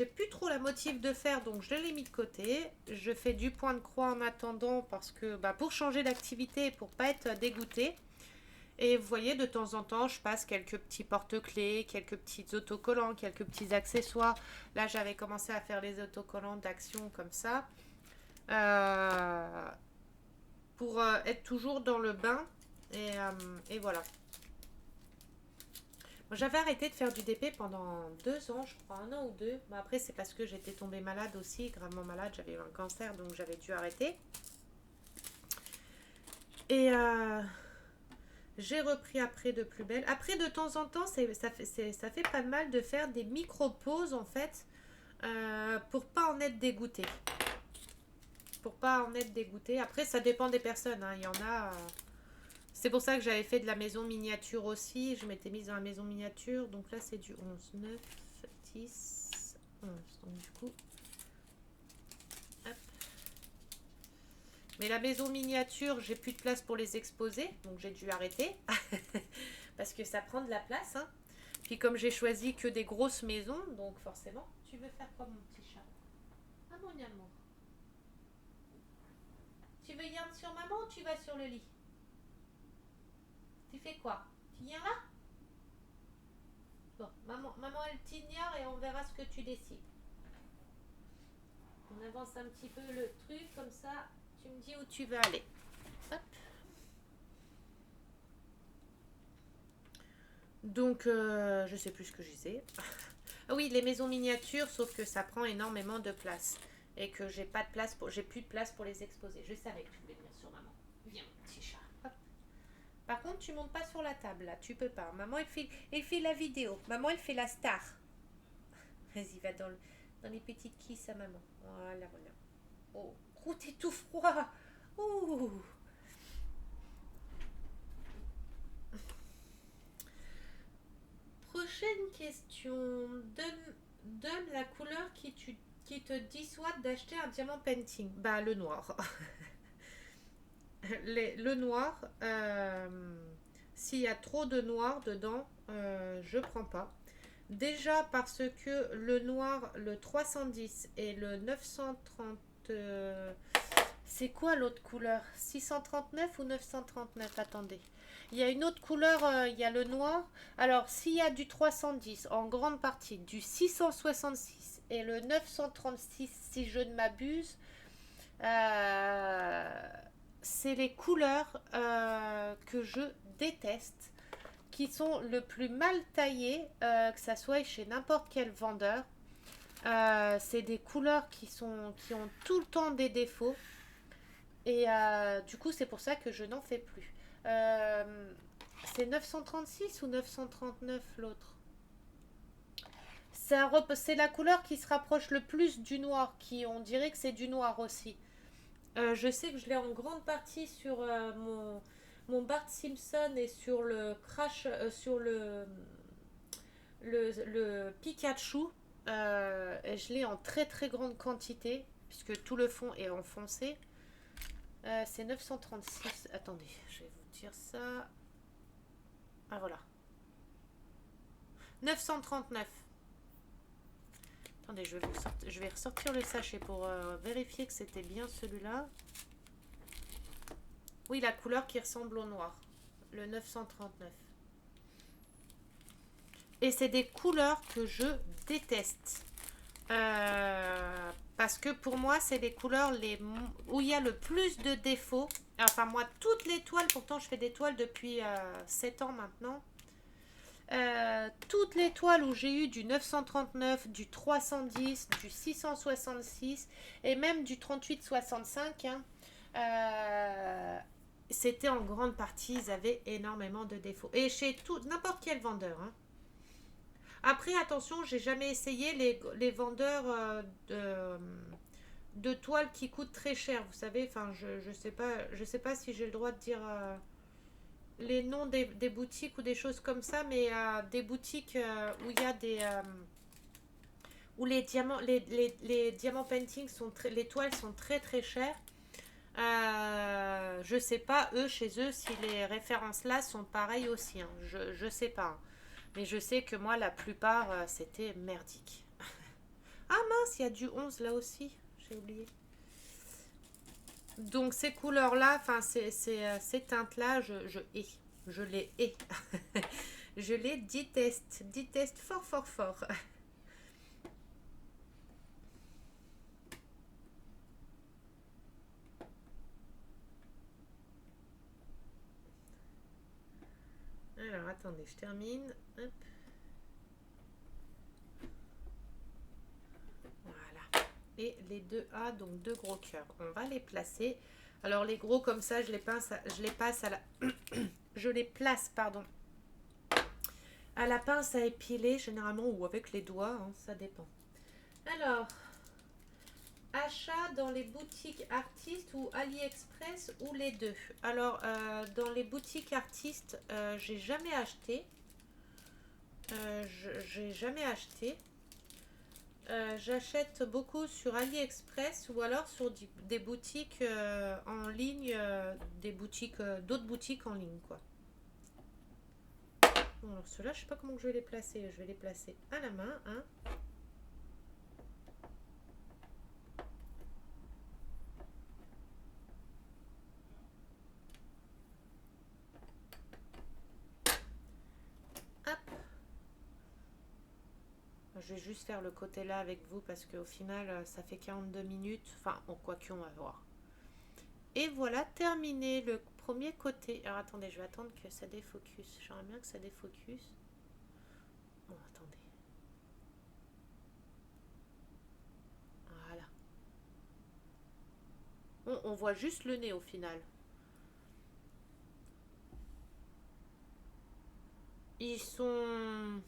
plus trop la motive de faire, donc je l'ai mis de côté. Je fais du point de croix en attendant parce que bah, pour changer d'activité, pour pas être dégoûtée. Et vous voyez, de temps en temps, je passe quelques petits porte-clés, quelques petits autocollants, quelques petits accessoires. Là, j'avais commencé à faire les autocollants d'action comme ça. Euh, pour être toujours dans le bain. Et voilà. J'avais arrêté de faire du DP pendant 2 ans, je crois, 1 an ou 2. Mais après, c'est parce que j'étais tombée malade aussi, gravement malade. J'avais eu un cancer, donc j'avais dû arrêter. Et j'ai repris après de plus belle. Après, de temps en temps, ça fait pas de mal de faire des micro-pauses, en fait, pour pas en être dégoûté. Pour pas en être dégoûté. Après, ça dépend des personnes, hein. Il y en a... c'est pour ça que j'avais fait de la maison miniature aussi. Je m'étais mise dans la maison miniature. Donc là, c'est du 11, 9, 10, 11. Donc du coup, hop. Mais la maison miniature, j'ai plus de place pour les exposer. Donc j'ai dû arrêter. Parce que ça prend de la place, hein. Puis comme j'ai choisi que des grosses maisons, donc forcément, tu veux faire quoi mon petit chat? Ah mon amour. Tu veux y aller sur maman ou tu vas sur le lit? Tu fais quoi? Tu viens là? Bon, maman elle t'ignore et on verra ce que tu décides. On avance un petit peu le truc comme ça. Tu me dis où tu veux aller. Hop. Donc, je sais plus ce que je disais. Ah oui, les maisons miniatures, sauf que ça prend énormément de place. Et que j'ai plus de place pour les exposer. Je savais que tu voulais venir sur maman. Viens, mon petit chat. Hop. Par contre, tu montes pas sur la table, là. Tu peux pas. Maman, elle fait la vidéo. Maman, elle fait la star. Vas-y, va dans les petites kisses à maman. Voilà, voilà. Oh, t'es tout froid. Ouh. Prochaine question. Donne la couleur qui te dissuade d'acheter un diamant painting. Bah, le noir. Le noir, s'il y a trop de noir dedans, je prends pas. Déjà parce que le noir, le 310 et le 930, c'est quoi l'autre couleur? 639 ou 939? Attendez. Il y a une autre couleur, il y a le noir. Alors, s'il y a du 310 en grande partie, du 666 et le 936, si je ne m'abuse, euh, c'est les couleurs que je déteste, qui sont le plus mal taillées, que ça soit chez n'importe quel vendeur. C'est des couleurs qui ont tout le temps des défauts. Et du coup, c'est pour ça que je n'en fais plus. C'est 936 ou 939 l'autre? C'est la couleur qui se rapproche le plus du noir, qui on dirait que c'est du noir aussi. Je sais que je l'ai en grande partie sur mon Bart Simpson et sur le Crash, sur le Pikachu. Et je l'ai en très très grande quantité, puisque tout le fond est enfoncé. C'est 936. Attendez, je vais vous dire ça. Ah voilà. 939. Attendez, je vais ressortir le sachet pour vérifier que c'était bien celui-là. Oui, la couleur qui ressemble au noir. Le 939. Et c'est des couleurs que je déteste. Parce que pour moi, c'est les couleurs où il y a le plus de défauts. Enfin, moi, toutes les toiles, pourtant je fais des toiles depuis 7 ans maintenant. Toutes les toiles où j'ai eu du 939, du 310, du 666 et même du 3865, hein, c'était en grande partie, ils avaient énormément de défauts. Et chez n'importe quel vendeur. Hein. Après, attention, j'ai jamais essayé les vendeurs de toiles qui coûtent très cher. Vous savez, enfin, je sais pas si j'ai le droit de dire les noms des boutiques ou des choses comme ça, mais des boutiques où il y a où les diamants painting les toiles sont très très chères. Je sais pas eux chez eux si les références là sont pareilles aussi. Hein. Je sais pas. Hein. Mais je sais que moi la plupart c'était merdique. Ah mince, il y a du 11 là aussi. J'ai oublié. Donc ces couleurs-là, enfin ces teintes-là, je hais. Je les hais. Je les déteste. Déteste fort, fort, fort. Alors attendez, je termine. Hop. Voilà. Et les deux A, donc deux gros cœurs. On va les placer. Alors les gros comme ça, je les passe à la... je les place, pardon, à la pince à épiler, généralement, ou avec les doigts, hein, ça dépend. Alors, achat dans les boutiques artistes ou AliExpress ou les deux. Alors, dans les boutiques artistes, j'ai jamais acheté. J'ai jamais acheté. J'achète beaucoup sur AliExpress ou alors sur des boutiques en ligne, des boutiques, d'autres boutiques en ligne, quoi. Bon, alors ceux-là, je sais pas comment je vais les placer. Je vais les placer à la main, hein. Hop. Je vais juste faire le côté là avec vous parce qu'au final, ça fait 42 minutes. Enfin, quoi qu'on va voir. Et voilà, terminé le premier côté. Alors attendez, je vais attendre que ça défocus. J'aimerais bien que ça défocus. Bon, attendez. Voilà. Bon, on voit juste le nez au final. Ils sont...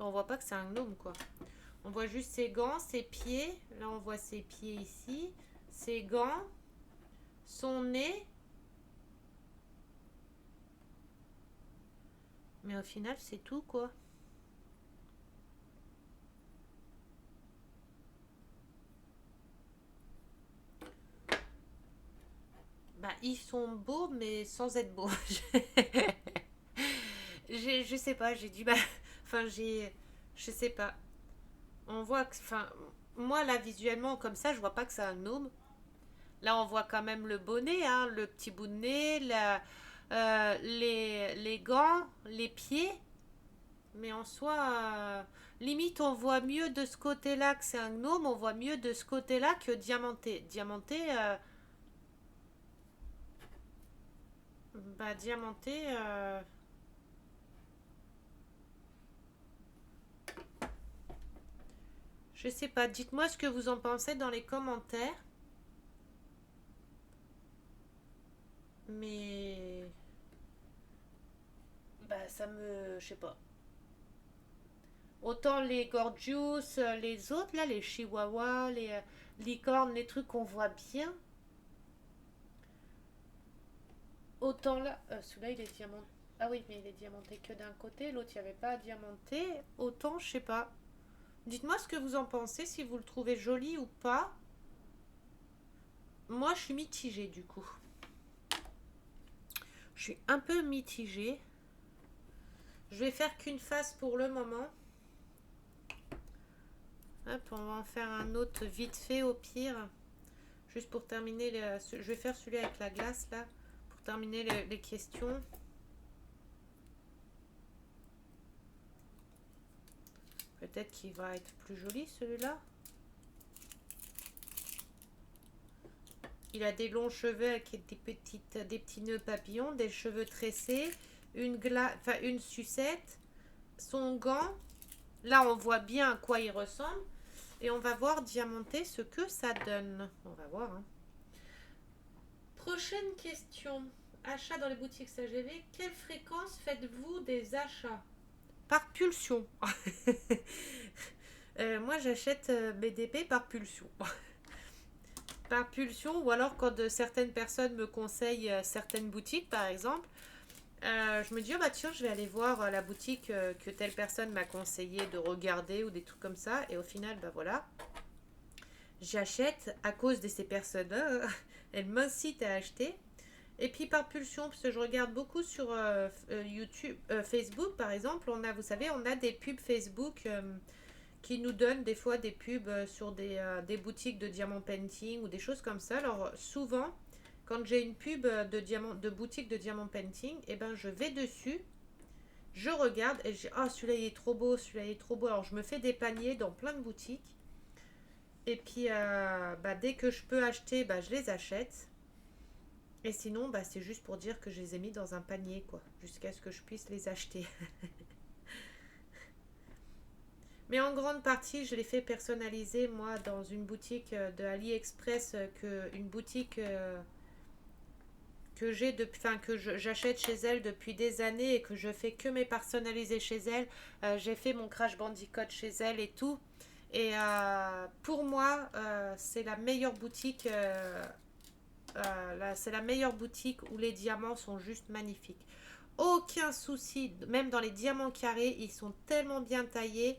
On voit pas que c'est un gnome, quoi. On voit juste ses gants, ses pieds. Là, on voit ses pieds ici. Ses gants. Son nez. Mais au final, c'est tout, quoi. Bah, ils sont beaux, mais sans être beaux. Je sais pas, j'ai du mal. Enfin, je sais pas. On voit que. Enfin, moi, là, visuellement, comme ça, je vois pas que c'est un gnome. Là, on voit quand même le bonnet, hein, le petit bout de nez, les gants, les pieds. Mais en soi, limite, on voit mieux de ce côté-là que c'est un gnome, on voit mieux de ce côté-là que diamanté. Diamanté, bah, diamanté, je sais pas. Dites-moi ce que vous en pensez dans les commentaires. Mais, bah, ça me. Je sais pas. Autant les Gorgeous, les autres, là, les Chihuahuas, les licornes, les trucs qu'on voit bien. Autant là, celui-là il est diamanté. Ah oui, mais il est diamanté que d'un côté, l'autre il n'y avait pas diamanté. Autant, je sais pas. Dites-moi ce que vous en pensez, si vous le trouvez joli ou pas. Moi, je suis mitigée du coup. Je suis un peu mitigée. Je vais faire qu'une face pour le moment. Hop, on va en faire un autre vite fait au pire. Juste pour terminer, je vais faire celui avec la glace là. Pour terminer les questions. Peut-être qu'il va être plus joli celui-là. Il a des longs cheveux avec des petits nœuds papillons, des cheveux tressés, une sucette, son gant. Là, on voit bien à quoi il ressemble. Et on va voir diamanter ce que ça donne. On va voir. Hein. Prochaine question. Achat dans les boutiques CGV. Quelle fréquence faites-vous des achats? Par pulsion. Moi, j'achète BDP par pulsion. Par pulsion, ou alors quand certaines personnes me conseillent certaines boutiques, par exemple, je me dis, oh bah tiens, je vais aller voir la boutique que telle personne m'a conseillé de regarder ou des trucs comme ça. Et au final, bah voilà, j'achète à cause de ces personnes-là. Elles m'incitent à acheter. Et puis par pulsion, parce que je regarde beaucoup sur YouTube, Facebook par exemple, vous savez, on a des pubs Facebook qui nous donnent des fois des pubs sur des boutiques de diamant painting ou des choses comme ça. Alors souvent, quand j'ai une pub de boutique de diamant painting, eh ben, je vais dessus, je regarde et je dis, ah, celui-là il est trop beau, celui-là il est trop beau. Alors je me fais des paniers dans plein de boutiques. Et puis bah, dès que je peux acheter, bah, je les achète. Et sinon, bah, c'est juste pour dire que je les ai mis dans un panier, quoi, jusqu'à ce que je puisse les acheter. Mais en grande partie, je les fais personnaliser, moi, dans une boutique de AliExpress, une boutique que j'achète chez elle depuis des années et que je fais que mes personnalisés chez elle. J'ai fait mon Crash Bandicoot chez elle et tout. Et pour moi, c'est la meilleure boutique. C'est la meilleure boutique où les diamants sont juste magnifiques. Aucun souci, même dans les diamants carrés, ils sont tellement bien taillés.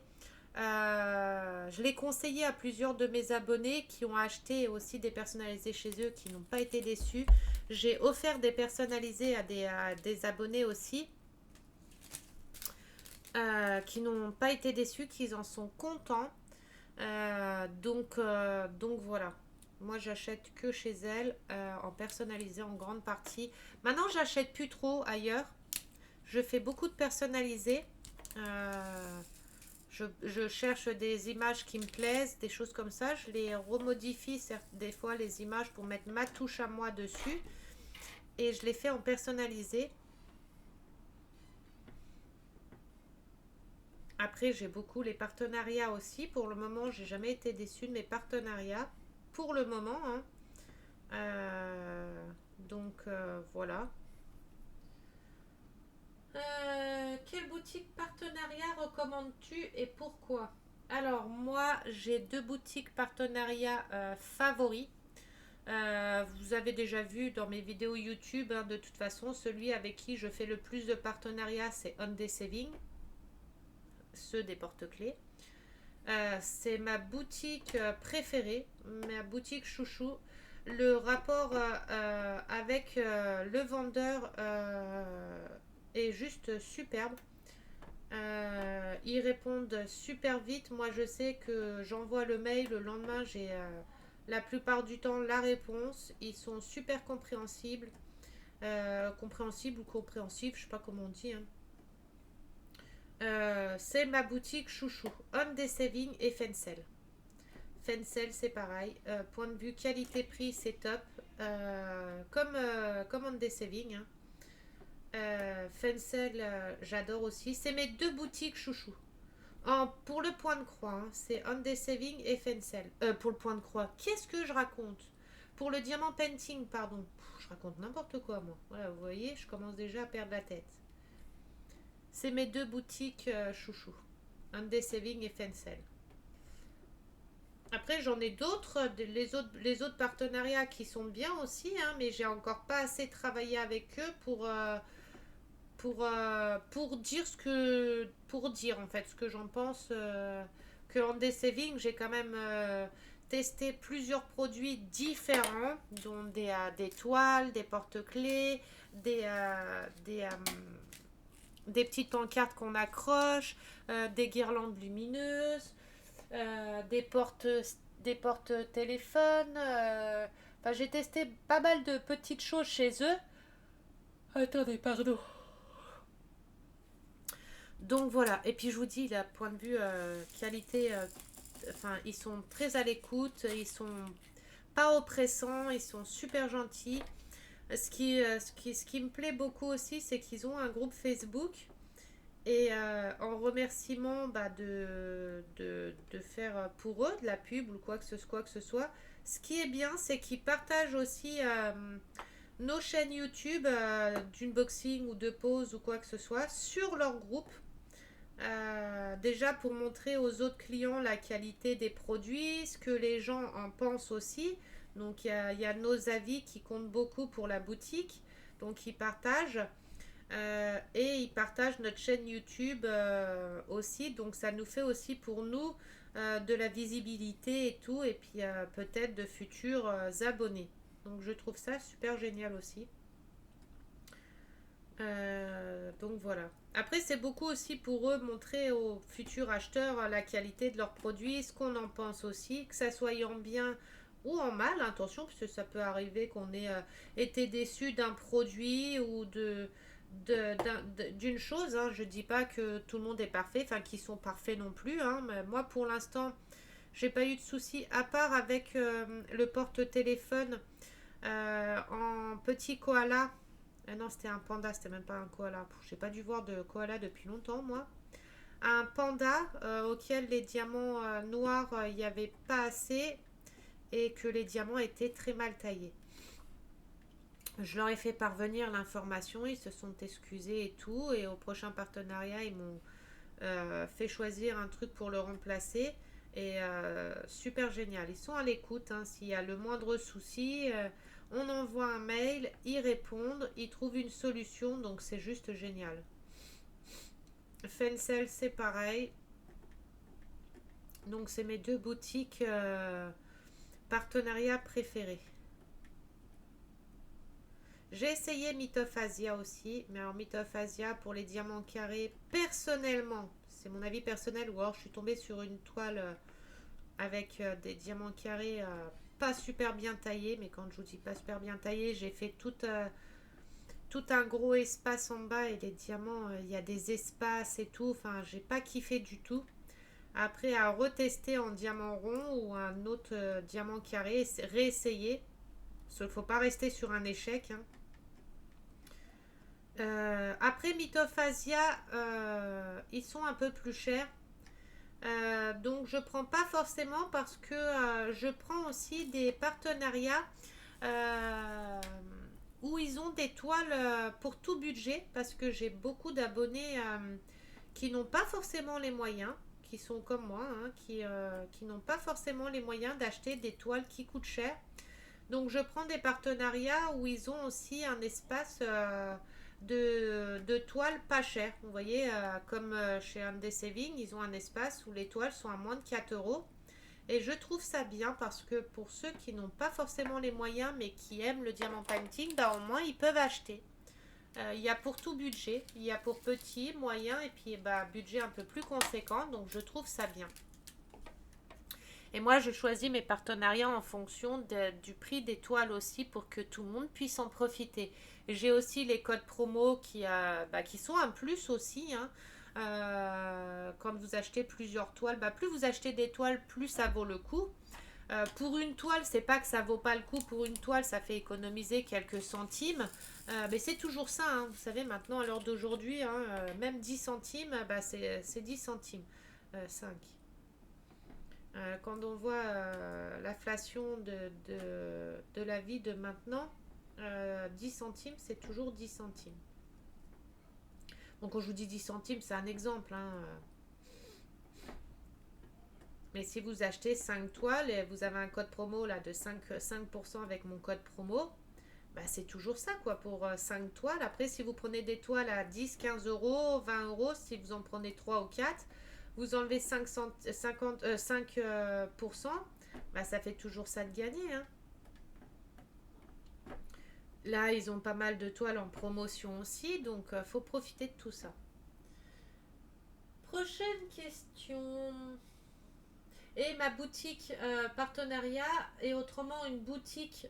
Je l'ai conseillé à plusieurs de mes abonnés qui ont acheté aussi des personnalisés chez eux qui n'ont pas été déçus. J'ai offert des personnalisés à des abonnés aussi qui n'ont pas été déçus, qui en sont contents. Donc voilà. Moi, j'achète que chez elle en personnalisé en grande partie. Maintenant, j'achète plus trop ailleurs. Je fais beaucoup de personnalisés. Je cherche des images qui me plaisent, des choses comme ça. Je les remodifie des fois les images pour mettre ma touche à moi dessus. Et je les fais en personnalisé. Après, j'ai beaucoup les partenariats aussi. Pour le moment, j'ai jamais été déçue de mes partenariats. Pour le moment, hein. Voilà. Quelle boutique partenariat recommandes-tu et pourquoi? Alors moi, j'ai deux boutiques partenariats favoris. Vous avez déjà vu dans mes vidéos YouTube, hein, de toute façon, celui avec qui je fais le plus de partenariats, c'est Hyundai Saving, ceux des porte-clés. C'est ma boutique préférée, ma boutique chouchou. Le rapport avec le vendeur est juste superbe. Ils répondent super vite. Moi, je sais que j'envoie le mail, le lendemain, j'ai la plupart du temps la réponse. Ils sont super compréhensibles. Compréhensibles ou compréhensifs, je sais pas comment on dit. Hein. C'est ma boutique chouchou. Hyundai Saving et Fencel. Fencel, c'est pareil. Point de vue qualité-prix, c'est top. Comme Hyundai Saving. Hein. Fencel, j'adore aussi. C'est mes deux boutiques chouchou. Pour le point de croix, hein, c'est Hyundai Saving et Fencel. Pour le point de croix, qu'est-ce que je raconte? Pour le diamant painting, pardon. Je raconte n'importe quoi, moi. Voilà, vous voyez, je commence déjà à perdre la tête. C'est mes deux boutiques chouchou. Hyundai Saving et Fencel. Après, j'en ai d'autres, les autres partenariats qui sont bien aussi, hein, mais j'ai encore pas assez travaillé avec eux pour dire pour dire en fait ce que j'en pense. Que en Saving, j'ai quand même testé plusieurs produits différents, dont des toiles, des porte-clés, des petites pancartes qu'on accroche, des guirlandes lumineuses. des portes téléphones. Enfin, j'ai testé pas mal de petites choses chez eux. Attendez, pardon. Donc voilà, et puis je vous dis, d'un point de vue qualité, enfin, ils sont très à l'écoute, ils sont pas oppressants, ils sont super gentils. Ce qui me plaît beaucoup aussi, c'est qu'ils ont un groupe Facebook. Et en remerciement bah, de faire pour eux de la pub ou quoi que ce soit, ce qui est bien, c'est qu'ils partagent aussi nos chaînes YouTube d'unboxing ou de pause ou quoi que ce soit sur leur groupe. Déjà pour montrer aux autres clients la qualité des produits, ce que les gens en pensent aussi. Donc il y a nos avis qui comptent beaucoup pour la boutique. Donc ils partagent. Et ils partagent notre chaîne YouTube aussi. Donc ça nous fait aussi pour nous de la visibilité et tout. Et puis peut-être de futurs abonnés. Donc je trouve ça super génial aussi. Donc voilà. Après, c'est beaucoup aussi pour eux montrer aux futurs acheteurs la qualité de leurs produits, ce qu'on en pense aussi, que ça soit en bien ou en mal, attention, parce que ça peut arriver qu'on ait été déçu d'un produit ou d'une chose. Hein. Je dis pas que tout le monde est parfait, enfin qu'ils sont parfaits non plus. Hein, mais moi, pour l'instant, j'ai pas eu de soucis, à part avec le porte-téléphone en petit koala. Ah non, c'était un panda, c'était même pas un koala. J'ai pas dû voir de koala depuis longtemps, moi. Un panda auquel les diamants noirs, il n'y avait pas assez et que les diamants étaient très mal taillés. Je leur ai fait parvenir l'information, ils se sont excusés et tout. Et au prochain partenariat, ils m'ont fait choisir un truc pour le remplacer. Et super génial. Ils sont à l'écoute. Hein. S'il y a le moindre souci, on envoie un mail, ils répondent, ils trouvent une solution. Donc c'est juste génial. Fencel, c'est pareil. Donc c'est mes deux boutiques partenariats préférés. J'ai essayé Myth of Asia aussi, mais alors Myth of Asia pour les diamants carrés, personnellement, c'est mon avis personnel, ou alors je suis tombée sur une toile avec des diamants carrés pas super bien taillés, mais quand je vous dis pas super bien taillés, j'ai fait tout un gros espace en bas et les diamants, il y a des espaces et tout, enfin j'ai pas kiffé du tout. Après à retester en diamant rond ou un autre diamant carré, réessayer, parce qu'il ne faut pas rester sur un échec. Hein. Après Mythophasia, ils sont un peu plus chers. Donc je prends pas forcément parce que je prends aussi des partenariats euh, où ils ont des toiles pour tout budget parce que j'ai beaucoup d'abonnés qui n'ont pas forcément les moyens, qui sont comme moi, hein, qui n'ont pas forcément les moyens d'acheter des toiles qui coûtent cher. Donc je prends des partenariats où ils ont aussi un espace de toiles pas chères. Vous voyez, comme chez MD Saving, ils ont un espace où les toiles sont à moins de 4 euros. Et je trouve ça bien parce que pour ceux qui n'ont pas forcément les moyens mais qui aiment le diamant painting, bah au moins ils peuvent acheter. Il y a pour tout budget, il y a pour petit, moyen et puis bah, budget un peu plus conséquent, donc je trouve ça bien. Et moi, je choisis mes partenariats en fonction du prix des toiles aussi pour que tout le monde puisse en profiter. J'ai aussi les codes promo qui sont un plus aussi. Hein. Quand vous achetez plusieurs toiles, plus vous achetez des toiles, plus ça vaut le coup. Pour une toile, c'est pas que ça vaut pas le coup. Pour une toile, ça fait économiser quelques centimes. Mais c'est toujours ça. Hein. Vous savez, maintenant, à l'heure d'aujourd'hui, hein, même 10 centimes, c'est 10 centimes. 5. Quand on voit l'inflation de la vie de maintenant, 10 centimes, c'est toujours 10 centimes. Donc quand je vous dis 10 centimes, c'est un exemple. Hein. Mais si vous achetez 5 toiles et vous avez un code promo là, de 5% avec mon code promo, c'est toujours ça quoi pour 5 toiles. Après, si vous prenez des toiles à 10, 15 euros, 20 euros, si vous en prenez 3 ou 4, vous enlevez 5%, ça fait toujours ça de gagner. Hein. Là, ils ont pas mal de toiles en promotion aussi, donc faut profiter de tout ça. Prochaine question. Et ma boutique partenariat et autrement une boutique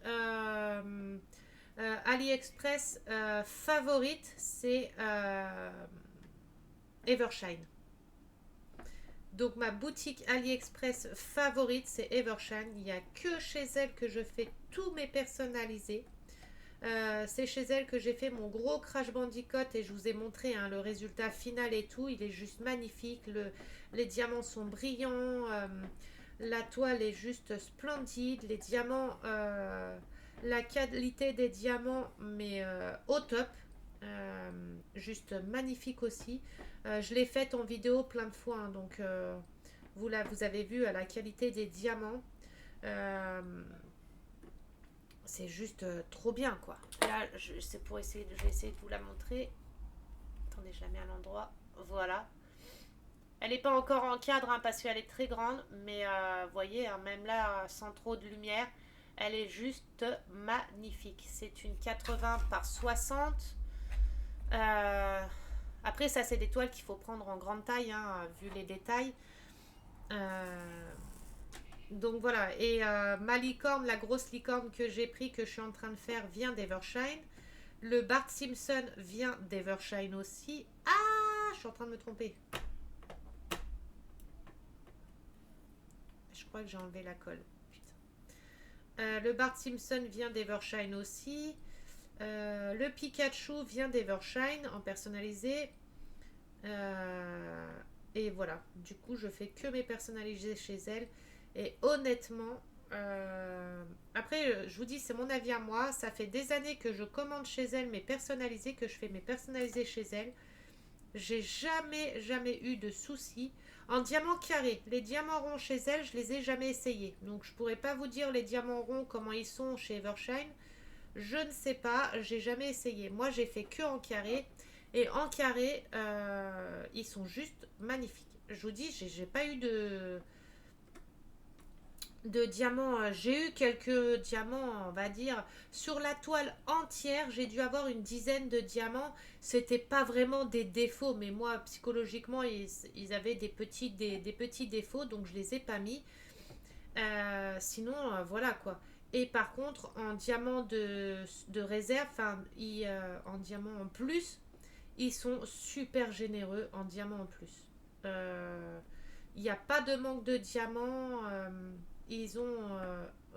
AliExpress favorite, c'est Evershine. Donc ma boutique AliExpress favorite, c'est Evershine. Il n'y a que chez elle que je fais tous mes personnalisés. C'est chez elle que j'ai fait mon gros Crash Bandicoot et je vous ai montré hein, le résultat final et tout. Il est juste magnifique. Les diamants sont brillants. La toile est juste splendide. Les diamants, la qualité des diamants, mais au top. Juste magnifique aussi. Je l'ai faite en vidéo plein de fois. Hein, donc vous avez vu la qualité des diamants. C'est juste trop bien quoi. Là, c'est pour essayer je vais essayer de vous la montrer. Attendez, je la mets à l'endroit. Voilà. Elle n'est pas encore en cadre hein, parce qu'elle est très grande, mais vous voyez, hein, même là, sans trop de lumière, elle est juste magnifique. C'est une 80 par 60. Après, ça, c'est des toiles qu'il faut prendre en grande taille, hein, vu les détails. Donc voilà, et ma licorne, la grosse licorne que j'ai pris, que je suis en train de faire, vient d'Evershine. Le Bart Simpson vient d'Evershine aussi. Ah, je suis en train de me tromper. Je crois que j'ai enlevé la colle. Le Bart Simpson vient d'Evershine aussi. Le Pikachu vient d'Evershine en personnalisé. Et voilà, du coup, je fais que mes personnalisés chez elle. Et honnêtement, après, je vous dis, c'est mon avis à moi. Ça fait des années que je commande chez elle mes personnalisés, que je fais mes personnalisés chez elle. J'ai jamais eu de soucis. En diamant carré, les diamants ronds chez elle, je les ai jamais essayés. Donc, je pourrais pas vous dire les diamants ronds, comment ils sont chez Evershine. Je ne sais pas, j'ai jamais essayé. Moi, j'ai fait que en carré. Et en carré, ils sont juste magnifiques. Je vous dis, j'ai pas eu de diamants. J'ai eu quelques diamants, on va dire. Sur la toile entière, j'ai dû avoir une dizaine de diamants. C'était pas vraiment des défauts, mais moi, psychologiquement, ils avaient des petits défauts, donc je les ai pas mis. Sinon, voilà quoi. Et par contre, en diamant de réserve, enfin, en diamant en plus, ils sont super généreux en diamant en plus. Il n'y a pas de manque de diamants. Ils ont.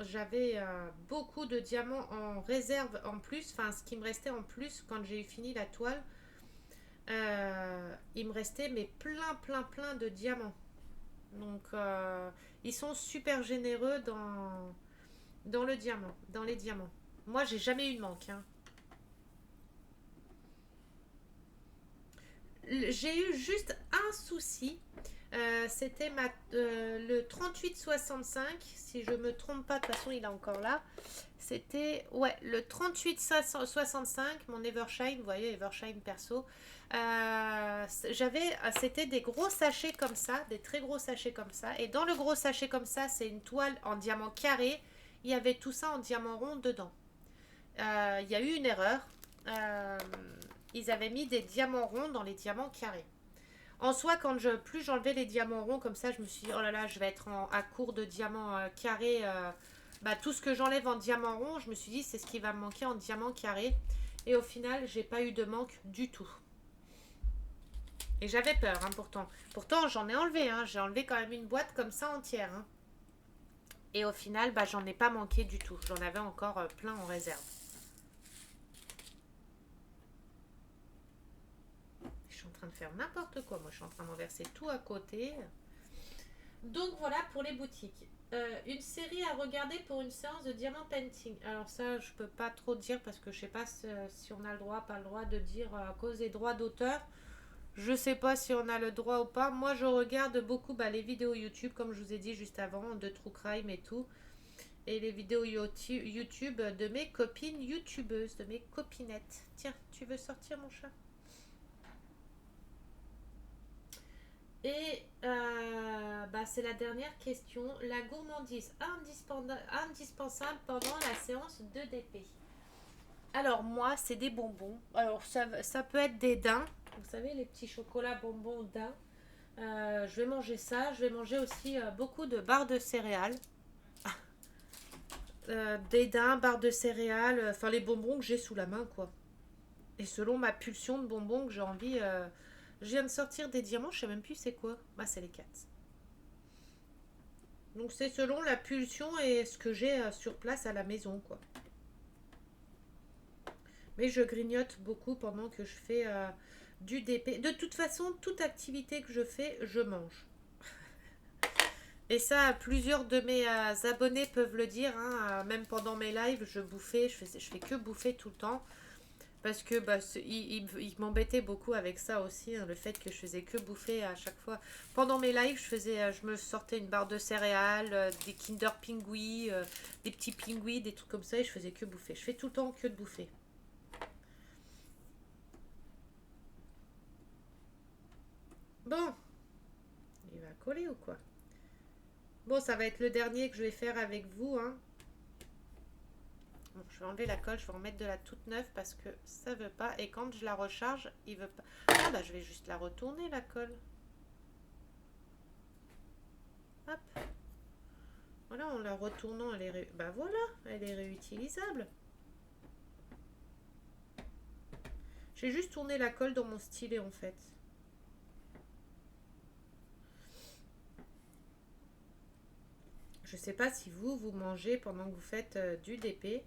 J'avais beaucoup de diamants en réserve en plus. Enfin, ce qui me restait en plus quand j'ai fini la toile. Il me restait mais plein de diamants. Donc, ils sont super généreux dans le diamant, dans les diamants. Moi, j'ai jamais eu de manque. Hein. J'ai eu juste un souci. C'était le 3865. Si je me trompe pas, de toute façon, il est encore là. C'était ouais, le 3865, mon Evershine. Vous voyez, Evershine perso. C'était des gros sachets comme ça, des très gros sachets comme ça. Et dans le gros sachet comme ça, c'est une toile en diamant carré. Il y avait tout ça en diamant rond dedans. Il y a eu une erreur. Euh, Ils avaient mis des diamants ronds dans les diamants carrés. En soi, plus j'enlevais les diamants ronds comme ça, je me suis dit, oh là là, je vais être à court de diamants carrés. Tout ce que j'enlève en diamant rond, je me suis dit, c'est ce qui va me manquer en diamant carré. Et au final, j'ai pas eu de manque du tout. Et j'avais peur, hein, pourtant. Pourtant, j'en ai enlevé, hein. J'ai enlevé quand même une boîte comme ça entière. Hein. Et au final, j'en ai pas manqué du tout. J'en avais encore plein en réserve. Je suis en train de faire n'importe quoi. Moi, je suis en train d'en verser tout à côté. Donc voilà pour les boutiques. Une série à regarder pour une séance de diamant painting. Alors ça, je peux pas trop dire parce que je sais pas si on a le droit, pas le droit de dire à cause des droits d'auteur. Je sais pas si on a le droit ou pas. Moi, je regarde beaucoup les vidéos YouTube, comme je vous ai dit juste avant, de True Crime et tout. Et les vidéos YouTube de mes copines youtubeuses, de mes copinettes. Tiens, tu veux sortir mon chat? Et c'est la dernière question. La gourmandise indispensable pendant la séance de DP. Alors moi, c'est des bonbons. Alors ça peut être des daims. Vous savez, les petits chocolats bonbons daims. Je vais manger ça. Je vais manger aussi beaucoup de barres de céréales. Dédain, barres de céréales, enfin les bonbons que j'ai sous la main, quoi. Et selon ma pulsion de bonbons que j'ai envie, je viens de sortir des diamants, je sais même plus c'est quoi. Bah, c'est les 4. Donc c'est selon la pulsion et ce que j'ai sur place à la maison, quoi. Mais je grignote beaucoup pendant que je fais du DP. De toute façon, toute activité que je fais, je mange. Et ça, plusieurs de mes abonnés peuvent le dire, hein, même pendant mes lives, je fais que bouffer tout le temps. Parce que bah, il m'embêtait beaucoup avec ça aussi, hein, le fait que je faisais que bouffer à chaque fois. Pendant mes lives, je me sortais une barre de céréales, des Kinder Pingui, des petits pingouis, des trucs comme ça, et je faisais que bouffer. Je fais tout le temps que de bouffer. Bon, il va coller ou quoi? Bon, ça va être le dernier que je vais faire avec vous, hein. Bon, je vais enlever la colle, je vais en mettre de la toute neuve parce que ça veut pas. Et quand je la recharge, il veut pas. Ah bah je vais juste la retourner la colle. Hop. Voilà, en la retournant, bah voilà, elle est réutilisable. J'ai juste tourné la colle dans mon stylet en fait. Je sais pas si vous mangez pendant que vous faites du DP,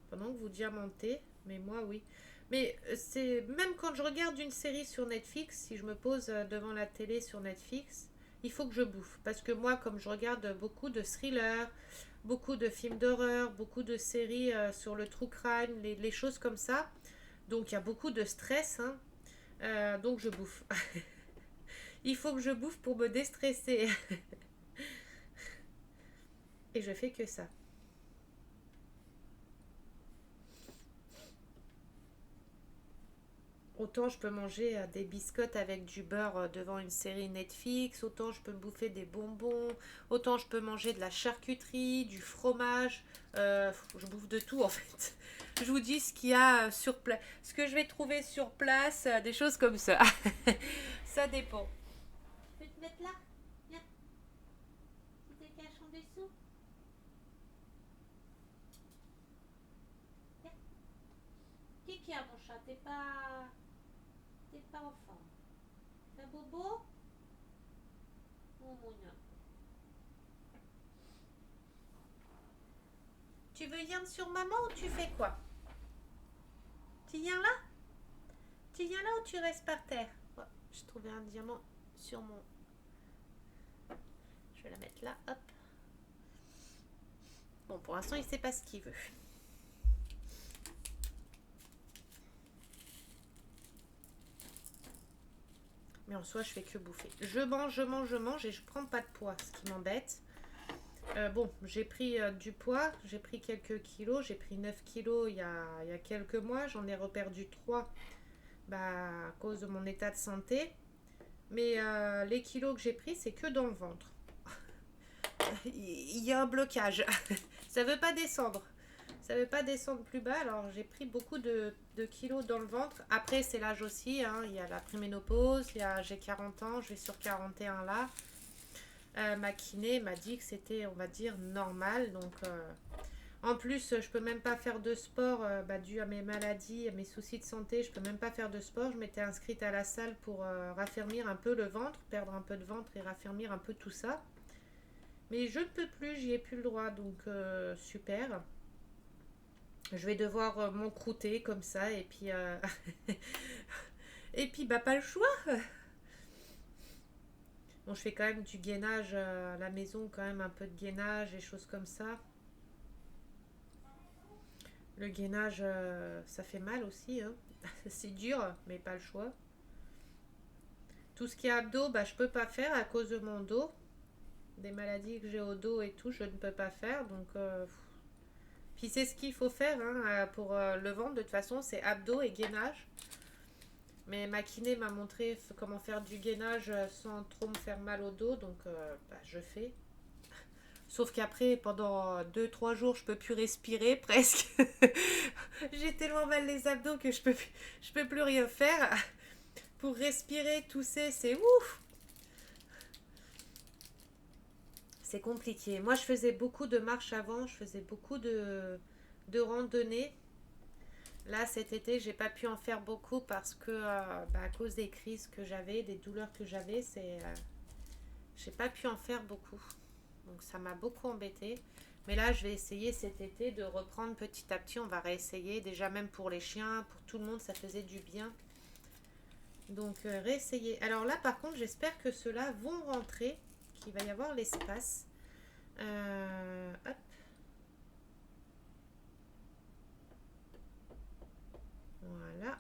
pendant que vous diamantez, mais moi oui. Mais c'est même quand je regarde une série sur Netflix, si je me pose devant la télé sur Netflix, il faut que je bouffe. Parce que moi, comme je regarde beaucoup de thrillers, beaucoup de films d'horreur, beaucoup de séries sur le true crime, les choses comme ça, donc il y a beaucoup de stress, hein, donc je bouffe. Il faut que je bouffe pour me déstresser. Et je fais que ça. Autant je peux manger des biscottes avec du beurre devant une série Netflix, autant je peux me bouffer des bonbons, autant je peux manger de la charcuterie, du fromage. Je bouffe de tout en fait. Je vous dis ce qu'il y a sur place, ce que je vais trouver sur place, des choses comme ça. Ça dépend. Je peux te mettre là? Viens, tu te caches en dessous. Viens. Qui a mon chat? T'es pas en forme. T'as bobo? Oh mon Dieu. Tu veux viens sur maman ou tu fais quoi? Tu viens là? Tu viens là ou tu restes par terre? Oh, j'ai trouvé un diamant sur mon... Je vais la mettre là, hop. Bon, pour l'instant, il sait pas ce qu'il veut. Mais en soi, je fais que bouffer. Je mange et je prends pas de poids, ce qui m'embête. Bon, j'ai pris du poids, j'ai pris quelques kilos, j'ai pris 9 kilos il y a quelques mois, j'en ai reperdu 3 bah, à cause de mon état de santé. Mais les kilos que j'ai pris, c'est que dans le ventre. Il y a un blocage. Ça veut pas descendre. Ça veut pas descendre plus bas. Alors j'ai pris beaucoup de kilos dans le ventre. Après, c'est l'âge aussi, hein. Il y a la préménopause, j'ai 40 ans, je vais sur 41 là. Ma kiné m'a dit que c'était, on va dire, normal. Donc, en plus, je peux même pas faire de sport dû à mes maladies, à mes soucis de santé. Je peux même pas faire de sport. Je m'étais inscrite à la salle pour raffermir un peu le ventre, perdre un peu de ventre et raffermir un peu tout ça. Mais je ne peux plus, j'y ai plus le droit. Donc, super. Je vais devoir m'encrouter comme ça. Et puis, et puis bah, pas le choix. Bon, je fais quand même du gainage à la maison, quand même un peu de gainage et choses comme ça. Le gainage, ça fait mal aussi, hein. C'est dur, mais pas le choix. Tout ce qui est abdos, bah, je peux pas faire à cause de mon dos. Des maladies que j'ai au dos et tout, je ne peux pas faire. Donc, puis c'est ce qu'il faut faire hein, pour le ventre. De toute façon, c'est abdos et gainage. Mais ma kiné m'a montré comment faire du gainage sans trop me faire mal au dos. Donc, bah, je fais. Sauf qu'après, pendant 2 3 jours, je peux plus respirer presque. J'ai tellement mal les abdos que je peux plus rien faire. Pour respirer, tousser, c'est ouf. c'est compliqué. Moi, je faisais beaucoup de marches avant, je faisais beaucoup de randonnées. Là, cet été, j'ai pas pu en faire beaucoup parce que, à cause des crises que j'avais, des douleurs que j'avais, j'ai pas pu en faire beaucoup. Donc, ça m'a beaucoup embêtée. Mais là, je vais essayer cet été de reprendre petit à petit. On va réessayer. Déjà, même pour les chiens, pour tout le monde, ça faisait du bien. Donc, réessayer. Alors là, par contre, j'espère que ceux-là vont rentrer, qu'il va y avoir l'espace. Hop. Voilà.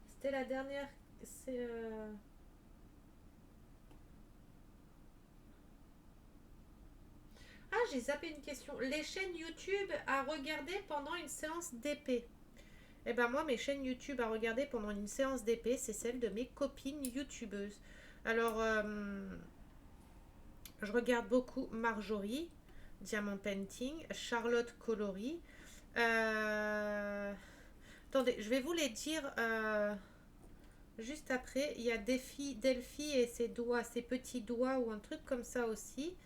C'était la dernière. C'est. Ah, j'ai zappé une question. Les chaînes YouTube à regarder pendant une séance d'épée. Eh ben moi, mes chaînes YouTube à regarder pendant une séance d'épée, c'est celle de mes copines youtubeuses. Alors, je regarde beaucoup Marjorie, Diamant Painting, Charlotte Coloris. Attendez, je vais vous les dire juste après. Il y a Delphi et ses doigts, ses petits doigts ou un truc comme ça aussi.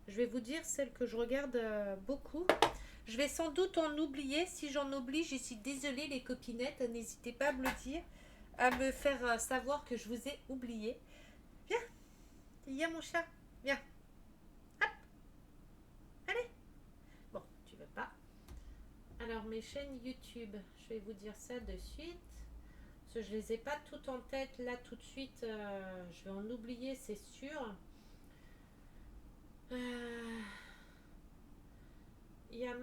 Je vais vous dire celle que je regarde beaucoup. Je vais sans doute en oublier. Si j'en oublie, je suis désolée les copinettes. N'hésitez pas à me le dire, à me faire savoir que je vous ai oublié. Viens, il y a mon chat. Viens. Hop. Allez. Bon, tu veux pas. Alors mes chaînes YouTube, je vais vous dire ça de suite. Parce que je les ai pas toutes en tête là tout de suite. Je vais en oublier, c'est sûr.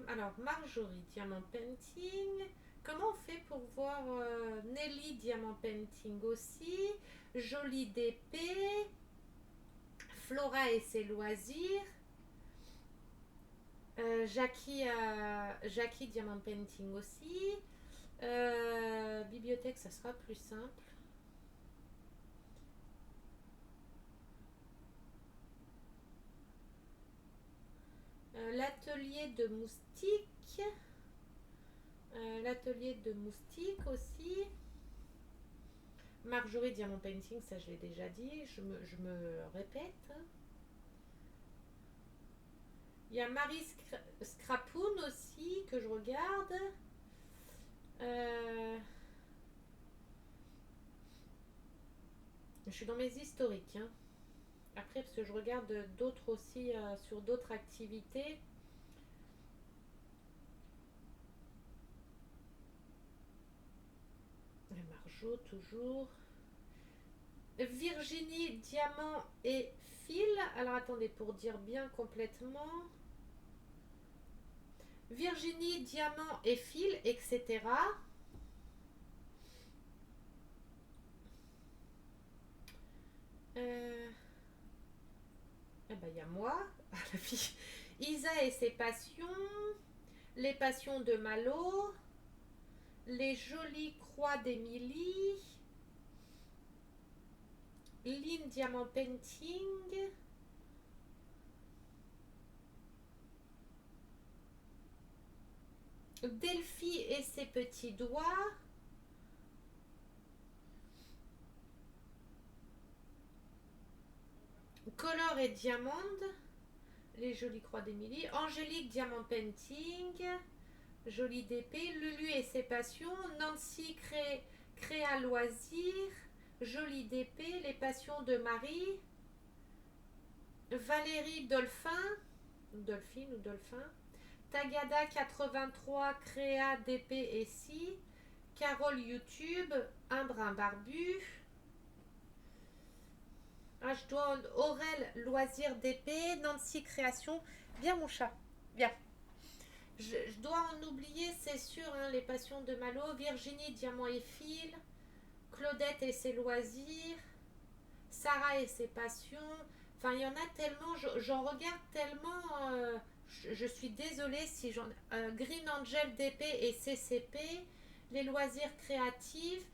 Alors Marjorie Diamant Painting. Comment on fait pour voir Nelly Diamant Painting aussi? Jolie DP. Flora et ses loisirs. Jackie Diamant Painting aussi. Bibliothèque, ça sera plus simple. L'atelier de moustique. L'atelier de moustique aussi. Marjorie Diamant Painting, ça je l'ai déjà dit, je me répète. Il y a Marie Scrapoun aussi que je regarde. Je suis dans mes historiques. Hein. Après, parce que je regarde d'autres aussi sur d'autres activités. Marjo, toujours. Virginie, diamant et fil. Alors attendez, pour dire bien complètement. Virginie, diamant et fil, etc. Eh ben, il y a moi, la fille. Isa et ses passions. Les passions de Malo. Les jolies croix d'Émilie. Lynn Diamant Painting. Delphi et ses petits doigts. Color et Diamande. Les jolies croix d'Émilie. Angélique Diamant Painting. Jolie d'épée. Lulu et ses passions. Nancy Créa Loisir. Jolie d'épée. Les passions de Marie. Valérie Dolphin. Dolphine ou Dolphin. Tagada 83 Créa d'épée et si. Carole YouTube. Un brin barbu. Ah, je dois Aurel Loisir d'épée. Nancy Création. Viens mon chat. Viens. Je dois en oublier, c'est sûr, hein, les passions de Malo. Virginie Diamant et fil. Claudette et ses loisirs. Sarah et ses passions. Enfin, il y en a tellement. J'en regarde tellement. Je suis désolée si j'en. Green Angel d'épée et CCP. Les loisirs créatifs.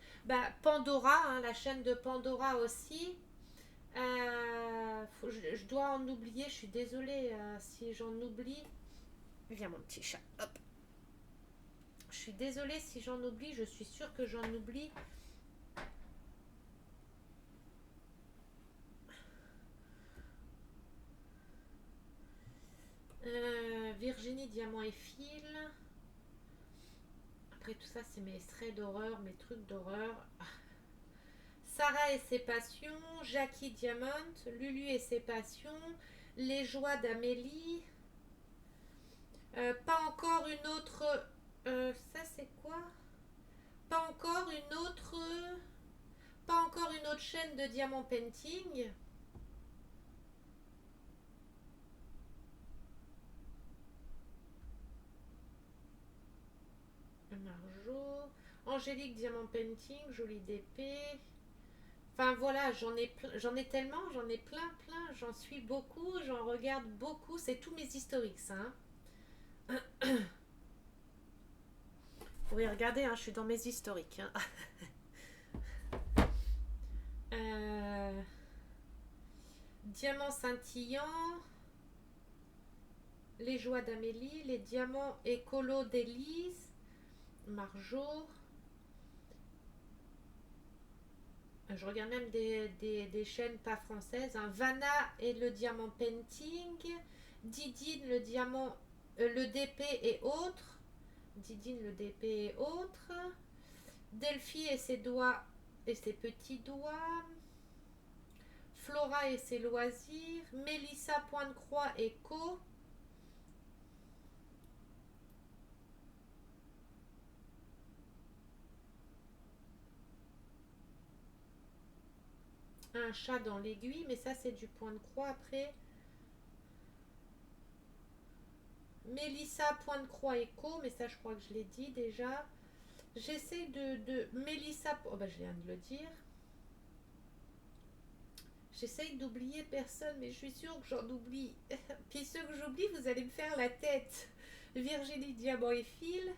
Pandora, hein, la chaîne de Pandora aussi. Je dois en oublier, je suis désolée si j'en oublie. Viens mon petit chat, hop. Je suis désolée si j'en oublie, je suis sûre que j'en oublie. diamant et fil. Après tout ça, c'est mes traits d'horreur, mes trucs d'horreur. Sarah et ses passions, Jackie Diamond, Lulu et ses passions, les joies d'Amélie. Pas encore une autre... ça c'est quoi? Pas encore une autre... Pas encore une autre chaîne de diamant painting. Marjo. Angélique Diamant Painting, jolie d'épée. Enfin voilà, j'en ai tellement, j'en ai plein, j'en suis beaucoup, j'en regarde beaucoup. C'est tous mes historiques, ça. Hein. Vous pouvez regarder, hein, je suis dans mes historiques. Hein. Diamant scintillant. Les joies d'Amélie. Les diamants écolo d'Élise. Marjo. Je regarde même des chaînes pas françaises. Hein. Vanna et le diamant painting. Didine, le diamant, le DP et autres. Didine, le DP et autres. Delphi et ses doigts et ses petits doigts. Flora et ses loisirs. Mélissa, point de croix et co. Un chat dans l'aiguille, mais ça c'est du point de croix après. Mélissa, point de croix écho, mais ça je crois que je l'ai dit déjà. J'essaie de Mélissa, oh bah je viens de le dire. J'essaye d'oublier personne, mais je suis sûre que j'en oublie. Puis ceux que j'oublie, vous allez me faire la tête. Virginie Diamant et Fil.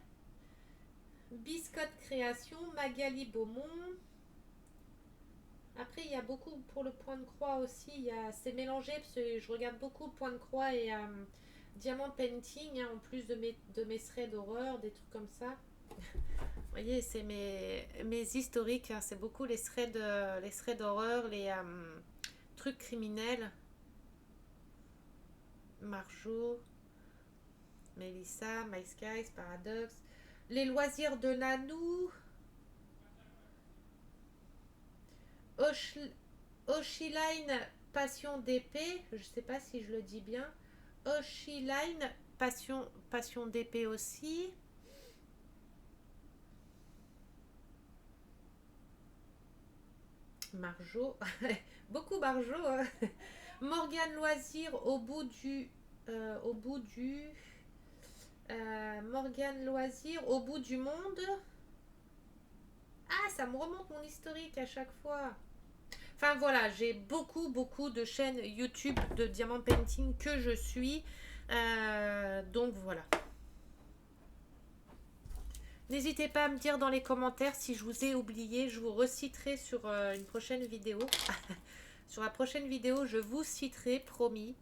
Biscotte Création, Magali Beaumont. Après, il y a beaucoup pour le point de croix aussi. C'est mélangé parce que je regarde beaucoup point de croix et diamant painting, hein, en plus de mes threads d'horreur, des trucs comme ça. Vous voyez, c'est mes historiques. Hein, c'est beaucoup les threads d'horreur, les trucs criminels. Marjo, Mélissa, My Skies, Paradox. Les loisirs de Nanou. Oshiline, passion d'épée. Je sais pas si je le dis bien. Oshiline, passion d'épée aussi. Marjo. Beaucoup Marjo. Hein. Morgane Loisir au bout du... Morgane Loisir au bout du monde. Ah, ça me remonte mon historique à chaque fois. Enfin voilà, j'ai beaucoup de chaînes YouTube de diamant painting que je suis. Donc voilà. N'hésitez pas à me dire dans les commentaires si je vous ai oublié. Je vous reciterai sur une prochaine vidéo. Sur la prochaine vidéo, je vous citerai, promis.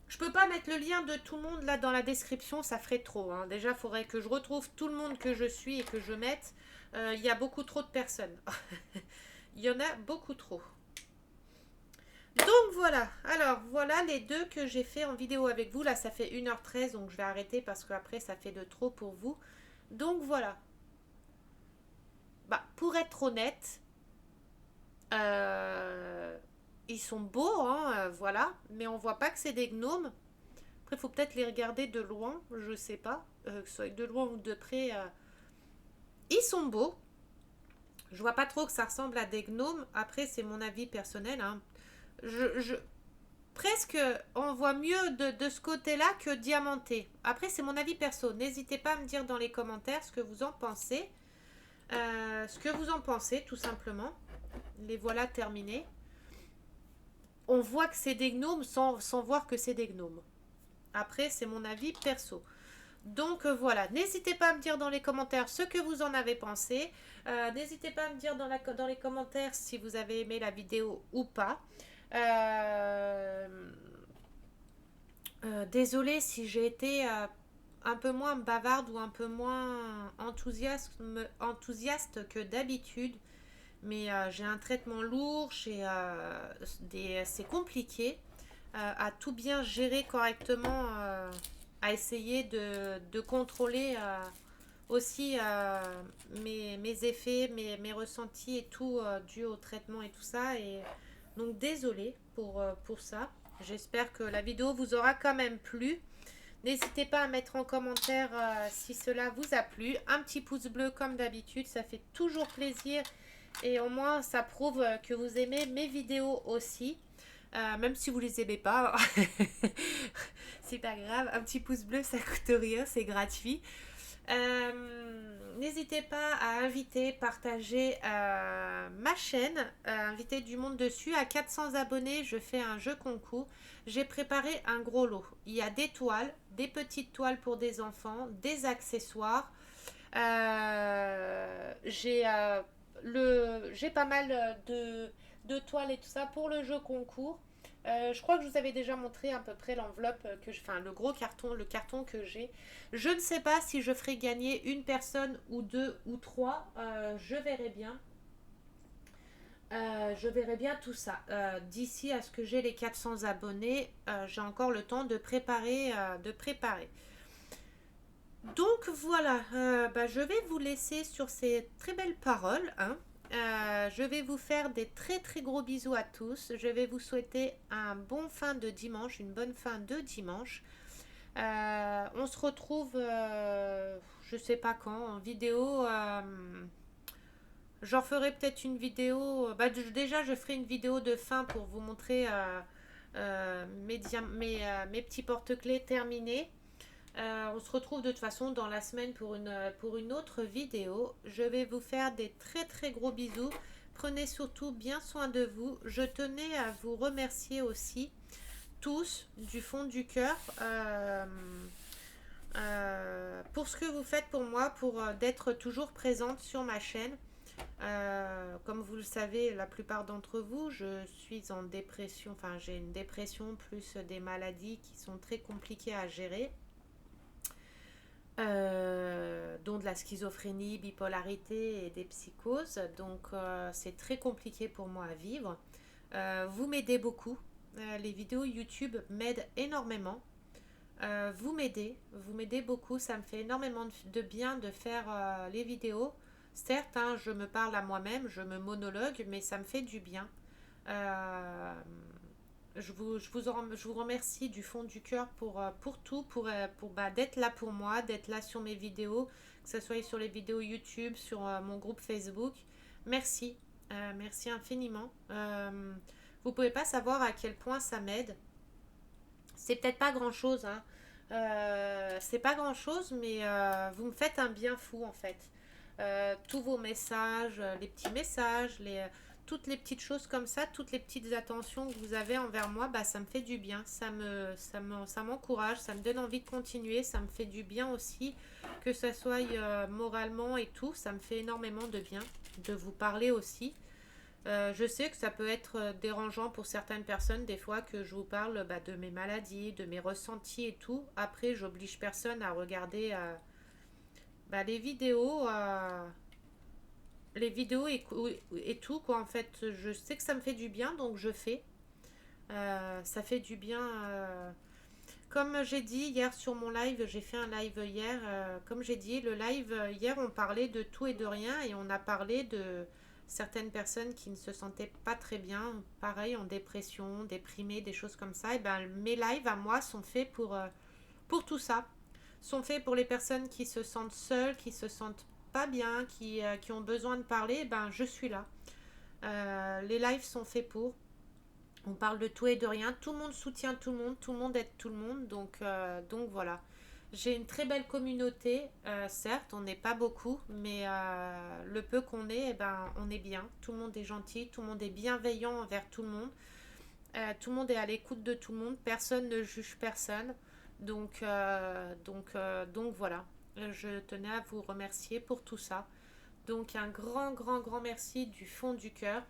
Je peux pas mettre le lien de tout le monde là dans la description, ça ferait trop. Hein. Déjà, il faudrait que je retrouve tout le monde que je suis et que je mette. Il y a beaucoup trop de personnes. Il y en a beaucoup trop. Donc voilà. Alors voilà les deux que j'ai fait en vidéo avec vous. Là, ça fait 1h13, donc je vais arrêter parce qu'après, ça fait de trop pour vous. Donc voilà. Bah, pour être honnête, ils sont beaux, hein, voilà. Mais on voit pas que c'est des gnomes. Après, il faut peut-être les regarder de loin. Je sais pas. Que ce soit de loin ou de près. Ils sont beaux. Je vois pas trop que ça ressemble à des gnomes. Après, c'est mon avis personnel. Hein. Presque, on voit mieux de ce côté-là que diamanté. Après, c'est mon avis perso. N'hésitez pas à me dire dans les commentaires ce que vous en pensez. Tout simplement. Les voilà terminés. On voit que c'est des gnomes sans voir que c'est des gnomes. Après, c'est mon avis perso. Donc voilà, n'hésitez pas à me dire dans les commentaires ce que vous en avez pensé. N'hésitez pas à me dire dans les commentaires si vous avez aimé la vidéo ou pas. Désolée si j'ai été un peu moins bavarde ou un peu moins enthousiaste que d'habitude. Mais j'ai un traitement lourd, c'est compliqué à tout bien gérer correctement à essayer de contrôler aussi mes effets, mes ressentis et tout dû au traitement et tout ça. Et donc désolée pour ça. J'espère que la vidéo vous aura quand même plu. N'hésitez pas à mettre en commentaire si cela vous a plu. Un petit pouce bleu comme d'habitude, ça fait toujours plaisir. Et au moins, ça prouve que vous aimez mes vidéos aussi. Même si vous les aimez pas, c'est pas grave. Un petit pouce bleu, ça coûte rien, c'est gratuit. N'hésitez pas à inviter, partager ma chaîne, inviter du monde dessus. À 400 abonnés, je fais un jeu concours. J'ai préparé un gros lot. Il y a des toiles, des petites toiles pour des enfants, des accessoires. J'ai pas mal de toiles et tout ça pour le jeu concours. Je crois que je vous avais déjà montré à peu près l'enveloppe enfin le gros carton, le carton que j'ai. Je ne sais pas si je ferai gagner une personne ou deux ou trois. Je verrai bien. Je verrai bien tout ça. D'ici à ce que j'ai les 400 abonnés, j'ai encore le temps de préparer. Donc voilà, je vais vous laisser sur ces très belles paroles, hein. Je vais vous faire des très très gros bisous à tous. Je vais vous souhaiter un bon fin de dimanche, une bonne fin de dimanche. On se retrouve, je sais pas quand, en vidéo. J'en ferai peut-être une vidéo. Déjà, je ferai une vidéo de fin pour vous montrer mes petits porte-clés terminés. On se retrouve de toute façon dans la semaine pour une autre vidéo. Je vais vous faire des très très gros bisous. Prenez surtout bien soin de vous. Je tenais à vous remercier aussi tous du fond du cœur pour ce que vous faites pour moi, pour d'être toujours présente sur ma chaîne. Comme vous le savez, la plupart d'entre vous, je suis en dépression, enfin j'ai une dépression plus des maladies qui sont très compliquées à gérer. Dont de la schizophrénie, bipolarité et des psychoses. Donc c'est très compliqué pour moi à vivre. Vous m'aidez beaucoup. Les vidéos YouTube m'aident énormément. Vous m'aidez beaucoup. Ça me fait énormément de bien de faire les vidéos. Certes, hein, je me parle à moi-même, je me monologue, mais ça me fait du bien. Je vous remercie du fond du cœur pour tout, pour d'être là pour moi, d'être là sur mes vidéos, que ce soit sur les vidéos YouTube, sur mon groupe Facebook. Merci, merci infiniment. Vous pouvez pas savoir à quel point ça m'aide. C'est peut-être pas grand-chose, hein. C'est pas grand-chose, mais vous me faites un bien fou en fait. Tous vos messages, les petits messages, toutes les petites choses comme ça, toutes les petites attentions que vous avez envers moi, ça me fait du bien, ça m'encourage, ça me donne envie de continuer, ça me fait du bien aussi, que ce soit moralement et tout, ça me fait énormément de bien de vous parler aussi. Je sais que ça peut être dérangeant pour certaines personnes des fois que je vous parle de mes maladies, de mes ressentis et tout. Après, j'oblige personne à regarder les vidéos et tout quoi. En fait, je sais que ça me fait du bien, donc je fais. Ça fait du bien. Comme j'ai dit hier sur mon live, j'ai fait un live hier. Comme j'ai dit, le live hier, on parlait de tout et de rien et on a parlé de certaines personnes qui ne se sentaient pas très bien, pareil en dépression, déprimées, des choses comme ça. Et mes lives à moi sont faits pour tout ça. Sont faits pour les personnes qui se sentent seules, qui se sentent pas bien, qui ont besoin de parler. Je suis là. Les lives sont faits pour. On parle de tout et de rien. Tout le monde soutient tout le monde aide tout le monde. Donc voilà. J'ai une très belle communauté. Certes, on n'est pas beaucoup, mais le peu qu'on est, on est bien. Tout le monde est gentil, tout le monde est bienveillant envers tout le monde. Tout le monde est à l'écoute de tout le monde. Personne ne juge personne. Donc voilà. Je tenais à vous remercier pour tout ça. Donc un grand, grand, grand merci du fond du cœur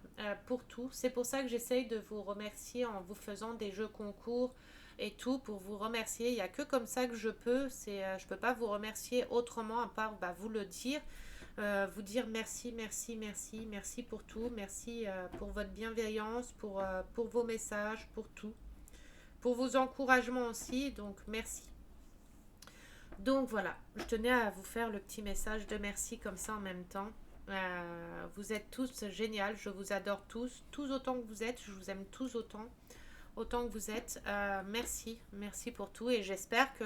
pour tout. C'est pour ça que j'essaye de vous remercier en vous faisant des jeux concours et tout pour vous remercier. Il n'y a que comme ça que je peux. Je ne peux pas vous remercier autrement à part vous le dire. Vous dire merci, merci, merci, merci pour tout. Merci pour votre bienveillance, pour vos messages, pour tout. Pour vos encouragements aussi. Donc merci. Donc voilà, je tenais à vous faire le petit message de merci comme ça en même temps. Vous êtes tous géniaux, je vous adore tous, tous autant que vous êtes, je vous aime tous autant que vous êtes. Merci, merci pour tout et j'espère que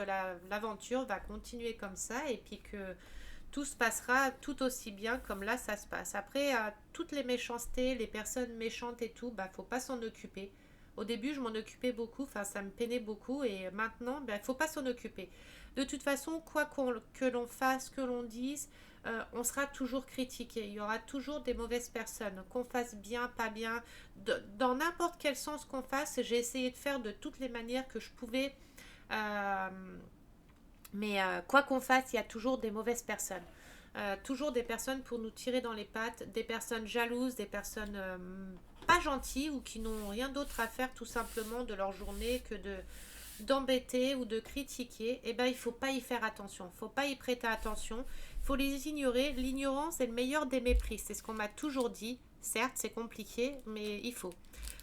l'aventure va continuer comme ça et puis que tout se passera tout aussi bien comme là ça se passe. Après, toutes les méchancetés, les personnes méchantes et tout, bah faut pas s'en occuper. Au début, je m'en occupais beaucoup, enfin ça me peinait beaucoup et maintenant, bah faut pas s'en occuper. De toute façon, que l'on fasse, que l'on dise, on sera toujours critiqué. Il y aura toujours des mauvaises personnes. Qu'on fasse bien, pas bien, dans n'importe quel sens qu'on fasse, j'ai essayé de faire de toutes les manières que je pouvais. Euh, mais quoi qu'on fasse, il y a toujours des mauvaises personnes. Toujours des personnes pour nous tirer dans les pattes, des personnes jalouses, des personnes pas gentilles ou qui n'ont rien d'autre à faire tout simplement de leur journée que d'embêter ou de critiquer. Et ben il faut pas y faire attention, il faut pas y prêter attention, il faut les ignorer. L'ignorance est le meilleur des mépris, c'est ce qu'on m'a toujours dit. Certes, c'est compliqué, mais il faut.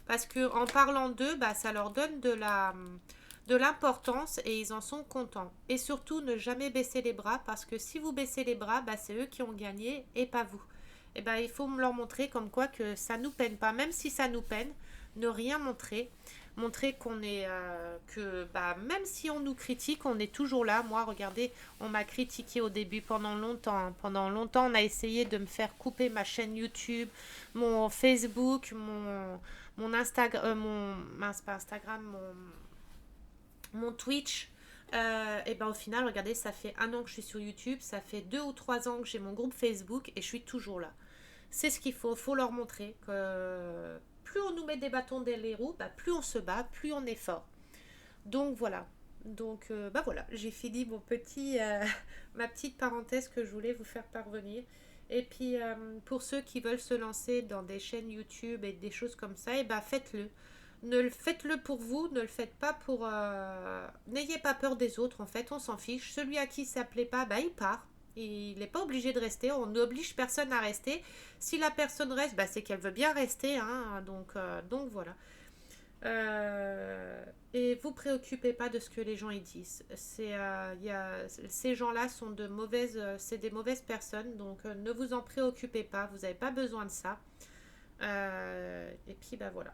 Parce que en parlant d'eux, bah, ça leur donne de l'importance et ils en sont contents. Et surtout, ne jamais baisser les bras parce que si vous baissez les bras, bah, c'est eux qui ont gagné et pas vous. Et ben, il faut leur montrer comme quoi que ça nous peine pas, même si ça nous peine, ne rien montrer. Montrer qu'on est que bah, même si on nous critique, on est toujours là. Moi, regardez, on m'a critiqué au début pendant longtemps, hein. Pendant longtemps, on a essayé de me faire couper ma chaîne YouTube, mon Facebook, mon Instagram, mince, pas Instagram, mon Twitch. Et ben au final, regardez, ça fait 1 an que je suis sur YouTube, ça fait 2 ou 3 ans que j'ai mon groupe Facebook et je suis toujours là. C'est ce qu'il faut leur montrer que plus on nous met des bâtons dans les roues, bah, plus on se bat, plus on est fort. Donc voilà. Donc bah voilà, j'ai fini ma petite parenthèse que je voulais vous faire parvenir. Et puis pour ceux qui veulent se lancer dans des chaînes YouTube et des choses comme ça, et bah faites-le. Faites-le pour vous, ne le faites pas pour. N'ayez pas peur des autres, en fait, on s'en fiche. Celui à qui ça plaît pas, bah il part. Il n'est pas obligé de rester, on n'oblige personne à rester. Si la personne reste, bah, c'est qu'elle veut bien rester, hein, donc voilà. Et vous préoccupez pas de ce que les gens y disent. Ces gens-là sont c'est des mauvaises personnes, donc ne vous en préoccupez pas. Vous n'avez pas besoin de ça. Et puis bah voilà.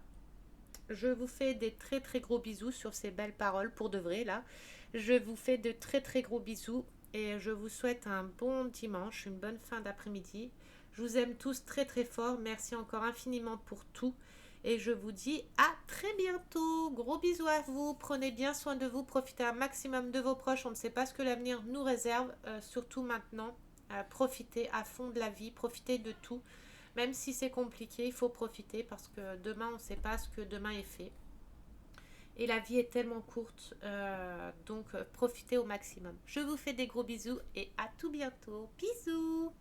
Je vous fais des très très gros bisous sur ces belles paroles pour de vrai là. Je vous fais de très très gros bisous et je vous souhaite un bon dimanche, une bonne fin d'après-midi. Je vous aime tous très très fort. Merci encore infiniment pour tout. Et je vous dis à très bientôt. Gros bisous à vous. Prenez bien soin de vous. Profitez un maximum de vos proches. On ne sait pas ce que l'avenir nous réserve, surtout maintenant. Profitez à fond de la vie. Profitez de tout. Même si c'est compliqué, il faut profiter parce que demain, on ne sait pas ce que demain est fait. Et la vie est tellement courte, donc profitez au maximum. Je vous fais des gros bisous et à tout bientôt. Bisous!